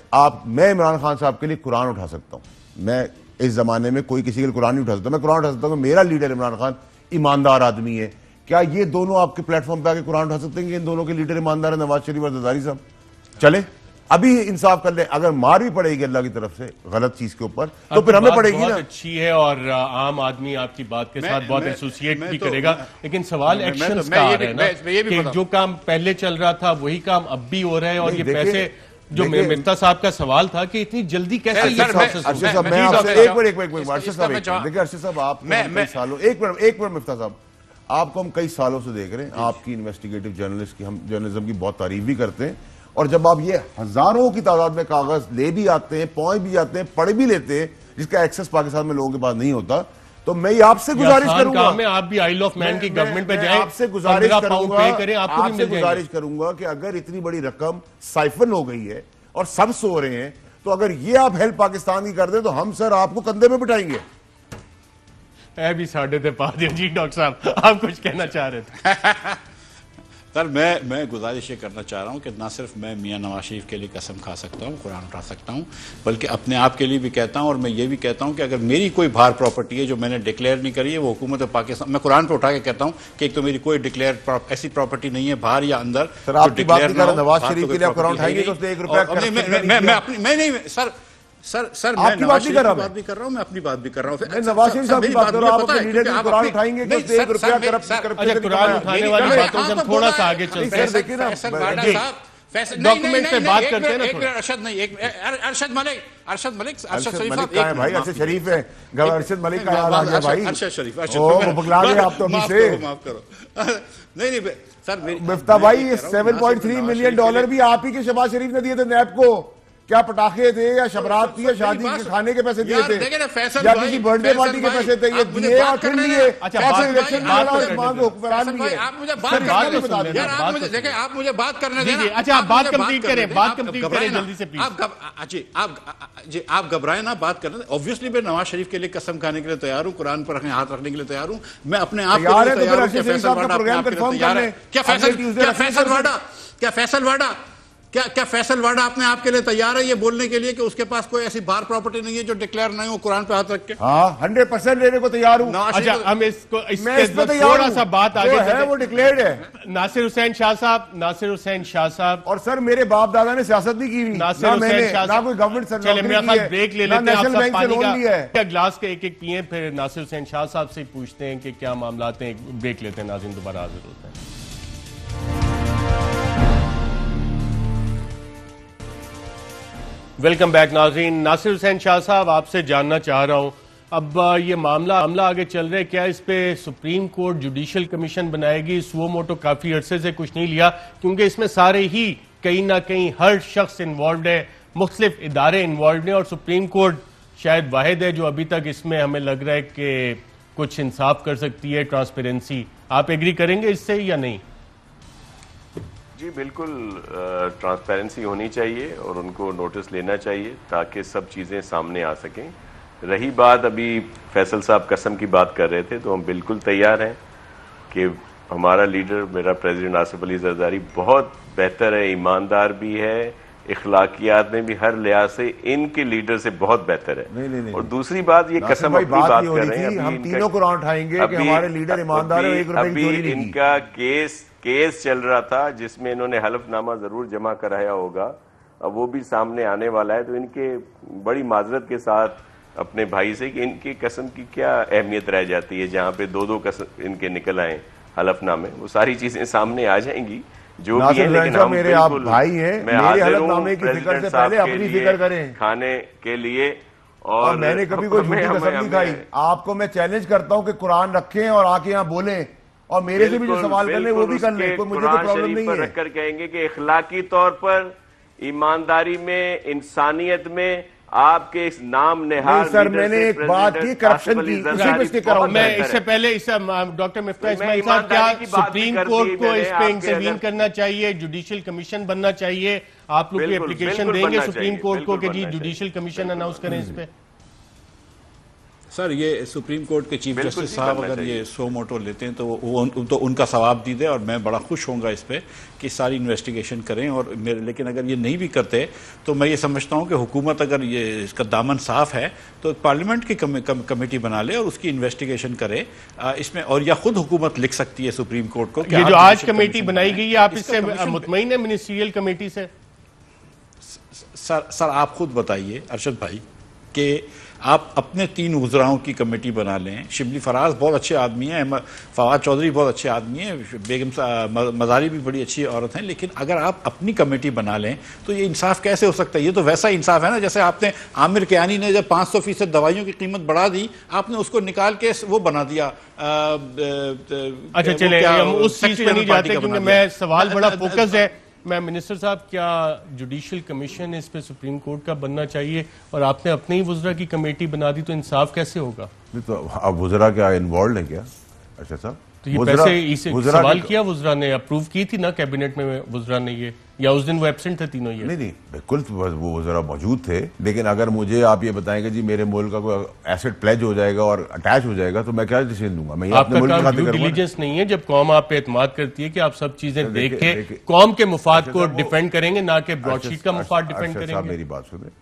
मैं इमरान खान साहब के लिए कुरान उठा सकता हूं। मैं इस जमाने में कोई किसी के लिए कुरान नहीं उठा सकता, मैं कुरान उठा सकता हूं। मेरा लीडर इमरान खान ईमानदार आदमी है। क्या ये दोनों आपके प्लेटफॉर्म पे आके कुरान उठा सकते हैं कि इन दोनों के लीडर ईमानदार है, नवाज शरीफ और जरदारी साहब? चले अभी इंसाफ कर ले। अगर मार भी पड़ेगी अल्लाह की तरफ से गलत चीज के ऊपर, तो फिर हमें पड़ेगी ना। अच्छी है और आम आदमी आपकी बात के साथ बहुत एसोसिएट भी करेगा, लेकिन सवाल एक्शंस का आ रहा है ना कि जो काम पहले चल रहा था वही काम अब भी हो रहा है। और ये पैसे जो मिफ्ता साहब का सवाल था कि इतनी जल्दी कैसे ये प्रोसेस अर्शद साहब, मैं आपसे एक मिनट अर्शद साहब, देखिए अर्शद साहब, आप कई सालों, एक मिनट मिफ्ता साहब, आपको हम कई सालों से देख रहे हैं, आपकी इन्वेस्टिगेटिव जर्नलिस्ट की, हम जर्नलिज्म की बहुत तारीफ भी करते हैं। और जब आप ये हजारों की तादाद में कागज ले भी आते हैं, पहुंच भी जाते हैं, पढ़ भी लेते हैं, जिसका एक्सेस पाकिस्तान में लोगों के पास नहीं होता, तो मैं आपसे गुजारिश करूंगा, आप भी आइल ऑफ मैन की गवर्नमेंट पे जाएं, आपसे गुजारिश करूंगा कि अगर इतनी बड़ी रकम साइफन हो गई है और सब सो रहे हैं, तो अगर ये आप हेल्प पाकिस्तान की कर दें तो हम सर आपको कंधे में बिठाएंगे। भी साढ़े थे पा दिया जी। डॉक्टर साहब, आप कुछ कहना चाह रहे थे? सर मैं गुजारिश ये करना चाह रहा हूँ कि ना सिर्फ मैं मियां नवाज शरीफ के लिए कसम खा सकता हूँ, कुरान उठा सकता हूँ, बल्कि अपने आप के लिए भी कहता हूँ। और मैं ये भी कहता हूँ कि अगर मेरी कोई बाहर प्रॉपर्टी है जो मैंने डिक्लेयर नहीं करी है, वो हुकूमत पाकिस्तान, मैं कुरान पर उठा के कहता हूँ कि एक तो मेरी कोई डिक्लेयर ऐसी प्रॉपर्टी नहीं है बाहर या अंदर। सर आपकी बात नहीं कर रहा, नवाज शरीफ के लिए आप कुरान उठाएंगे तो उसने 1 रुपया मैं नहीं सर मैं आपकी बात भी कर रहा हूं, मैं अपनी बात भी कर रहा हूं। मैं नवाज शरीफ साहब की बात कर रहा हूं, आप अपने लीडर के कुरान उठाएंगे कि 1 रुपया अच्छा, कुरान उठाने वाली बातों से हम थोड़ा सा आगे चलते हैं। देखिए ना, डॉक्यूमेंट पे बात करते हैं ना। अरशद मलिक कहाँ है भाई? अर्शद शरीफ है, अरशद मलिक का याद आ गया भाई। अरशद शरीफ, वो पगला गए आप तो अभी से। माफ करो। नहीं सर, मिफ्ता भाई, ये $7.3 मिलियन भी आप ही के शहबाज शरीफ ने दिए थे नैब को। क्या पटाखे थे या शबरात थी या शादी के खाने के पैसे दिए थे या किसी बर्थडे पार्टी के पैसे थे? ये दिए और फिर लिए। अच्छा, इलेक्शन हुक्मरान भी है। आप मुझे बात करने दें, आप मुझे बात करने दें। अच्छा, आप बात कंप्लीट करें जल्दी से प्लीज। आप घबराएं ना, बात करने। ऑब्वियसली मैं नवाज शरीफ के लिए कसम खाने के लिए तैयार हूँ, कुरान पर हाथ रखने के लिए तैयार हूँ। मैं अपने आप को तैयार हूँ। क्या फैसल वाडा अपने आप के लिए तैयार है ये बोलने के लिए कि उसके पास कोई ऐसी बाहर प्रॉपर्टी नहीं है जो डिक्लेयर नहीं हो, कुरान पे हाथ रख के? हाँ, 100% लेने को तैयार हूँ। अच्छा, हम इसके थोड़ा सा बात आगे है, वो डिक्लेयर्ड है। नासिर हुसैन शाह साहब और सर मेरे बाप दादा ने सियासत नहीं की हुई, नासिर हुसैन शाह ना कोई गवर्नमेंट सर्विस। चले मेरा ख्याल ब्रेक ले लेते हैं, आप सब पानी का ग्लास के एक पिए, फिर नासिर हुसैन शाह साहब से पूछते हैं कि क्या मामला हैं। ब्रेक लेते हैं, नाज़रीन दोबारा हाजिर होते हैं। वेलकम बैक नाज़रीन। नासिर हुसैन शाह साहब, आपसे जानना चाह रहा हूं, अब ये मामला आगे चल रहा है, क्या इस पे सुप्रीम कोर्ट जुडिशियल कमीशन बनाएगी? सुओ मोटो काफी अरसे से कुछ नहीं लिया, क्योंकि इसमें सारे ही कहीं ना कहीं हर शख्स इन्वॉल्व है, मुख्तलिफ इदारे इन्वॉल्व हैं, और सुप्रीम कोर्ट शायद वाहिद है जो अभी तक इसमें हमें लग रहा है कि कुछ इंसाफ कर सकती है, ट्रांसपेरेंसी। आप एग्री करेंगे इससे या नहीं? जी बिल्कुल, ट्रांसपेरेंसी होनी चाहिए और उनको नोटिस लेना चाहिए ताकि सब चीज़ें सामने आ सकें। रही बात, अभी फैसल साहब कसम की बात कर रहे थे, तो हम बिल्कुल तैयार हैं कि हमारा लीडर, मेरा प्रेसिडेंट आसिफ अली जरदारी बहुत बेहतर है, ईमानदार भी है, इखलाकियात में भी हर लिहाज से इनके लीडर से बहुत बेहतर है। नहीं। और दूसरी बात, ये कसम अपनी बात कर रहे हैं, हम तीनों कुरान उठाएंगे कि हमारे लीडर ईमानदार है, 1 रुपए की चोरी नहीं की। इनका केस चल रहा था जिसमें इन्होंने हलफनामा जरूर जमा कराया होगा, अब वो भी सामने आने वाला है, तो इनके बड़ी माजरत के साथ अपने भाई से कि इनकी कसम की क्या अहमियत रह जाती है, जहाँ पे 2-2 कसम इनके निकल आए हलफनामे, वो सारी चीजें सामने आ जाएंगी जो भी है। लेकिन हम मेरे आप भाई हैं, मेरे हलफनामे की फिक्र से पहले अपनी फिक्र करें खाने के लिए। और मैंने कभी कोई झूठी कसम नहीं खाई। आपको मैं चैलेंज करता हूँ कि कुरान रखें और आके यहाँ बोलें, और मेरे से भी जो सवाल करने वो भी कर ले, कोई मुझे तो प्रॉब्लम नहीं है। रखकर कहेंगे कि इखलाकी तौर पर, ईमानदारी में, इंसानियत में आपके इस नाम नेहाल सर, मैंने एक बात की करप्शन की, उसी पे मैं इससे पहले डॉक्टर मिफ्ता इस्माइल साहब, क्या सुप्रीम कोर्ट को इस पे इंटरवीन करना चाहिए, जुडिशियल कमीशन बनना चाहिए? आप लोग एप्लीकेशन देंगे सुप्रीम कोर्ट को कि जी जुडिशियल कमीशन अनाउंस करें इस पे? सर ये सुप्रीम कोर्ट के चीफ जस्टिस साहब अगर ये सो मोटो लेते हैं तो उनका सवाब दीजिए और मैं बड़ा खुश होऊंगा इस पे कि सारी इन्वेस्टिगेशन करें और मेरे, लेकिन अगर ये नहीं भी करते तो मैं ये समझता हूँ कि हुकूमत अगर ये इसका दामन साफ है तो पार्लियामेंट की कमेटी बना ले और उसकी इन्वेस्टिगेशन करे इसमें, और या खुद हुकूमत लिख सकती है सुप्रीम कोर्ट को। ये जो आज कमेटी बनाई गई है आप इससे मुतमईन है मिनिस्ट्रियल कमेटी से? सर आप खुद बताइए अरशद भाई कि आप अपने 3 वज़राओं की कमेटी बना लें। शिबली फराज बहुत अच्छे आदमी हैं, फवाद चौधरी बहुत अच्छे आदमी हैं, बेगम मज़ारी भी बड़ी अच्छी औरत हैं, लेकिन अगर आप अपनी कमेटी बना लें तो ये इंसाफ कैसे हो सकता है? ये तो वैसा इंसाफ है ना जैसे आपने आमिर कियानी ने जब 500% दवाइयों की कीमत बढ़ा दी, आपने उसको निकाल के वो बना दिया। अच्छा चले हम उस चीज पर नहीं जाते क्योंकि मैं सवाल बड़ा फोकस है। मैं मिनिस्टर साहब, क्या जुडिशियल कमीशन इस पे सुप्रीम कोर्ट का बनना चाहिए और आपने अपने ही वुज़रा की कमेटी बना दी तो इंसाफ कैसे होगा? तो अब वुज़रा क्या इन्वॉल्व है क्या? अच्छा साहब, तो ये पैसे इसे सवाल किया वुज़रा ने, अप्रूव की थी ना कैबिनेट में वुज़रा ने ये, या उस दिन वो एब्सेंट थे तीनों? ये नहीं बिल्कुल वो वुज़रा मौजूद थे, लेकिन अगर मुझे आप ये बताएंगे जी मेरे मुल्क का कोई एसेट प्लेज हो जाएगा और अटैच हो जाएगा तो मैं क्या डिसीजन दूंगा? मैं अपने मुल्क की खातिर डिलीजेंस नहीं है जब कौम आप पे एतमाद करती है कि आप सब चीजें देख के कौम के मुफाद को डिफेंड करेंगे, ना कि ब्रॉडशीट का मुफाद डिफेंड करेंगे। मेरी बात सुने,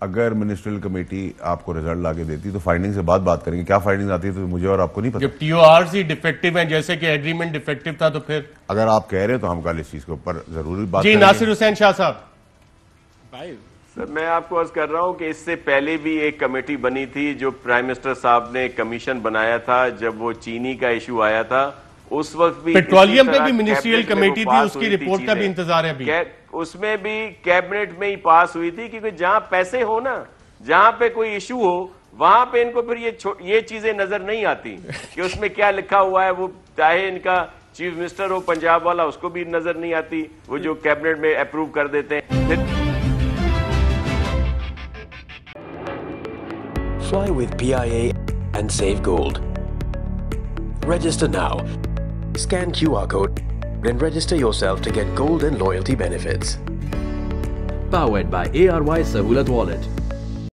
अगर मिनिस्ट्रियल कमेटी आपको रिजल्ट लाके देती तो फाइंडिंग से बात करेंगे। क्या फाइंडिंग आती है तो मुझे और आपको नहीं पता। जब TORs ही डिफेक्टिव हैं, जैसे कि एग्रीमेंट डिफेक्टिव था, तो फिर अगर आप कह रहे हैं तो हम कल इस चीज के ऊपर जरूर बात जी। नासिर हुसैन शाह साहब। भाई सर मैं आपको अर्ज कर रहा हूं कि इससे पहले भी एक कमेटी बनी थी जो प्राइम मिनिस्टर साहब ने कमीशन बनाया था जब वो चीनी का इशू आया था, उस वक्त भी पेट्रोलियम पे भी मिनिस्ट्रियल कमेटी थी, उसकी रिपोर्ट का भी इंतजार है अभी। उसमें भी कैबिनेट में ही पास हुई थी, क्योंकि जहां पैसे हो ना, जहां पे कोई इशू हो, वहां पे इनको फिर ये चीजें नजर नहीं आती कि उसमें क्या लिखा हुआ है। वो चाहे इनका चीफ मिनिस्टर हो पंजाब वाला, उसको भी नजर नहीं आती, वो जो कैबिनेट में अप्रूव कर देते हैं। Fly with PIA and save gold. Register now. Scan QR code and register yourself to get gold and loyalty benefits. Powered by ARY Sahulat Wallet.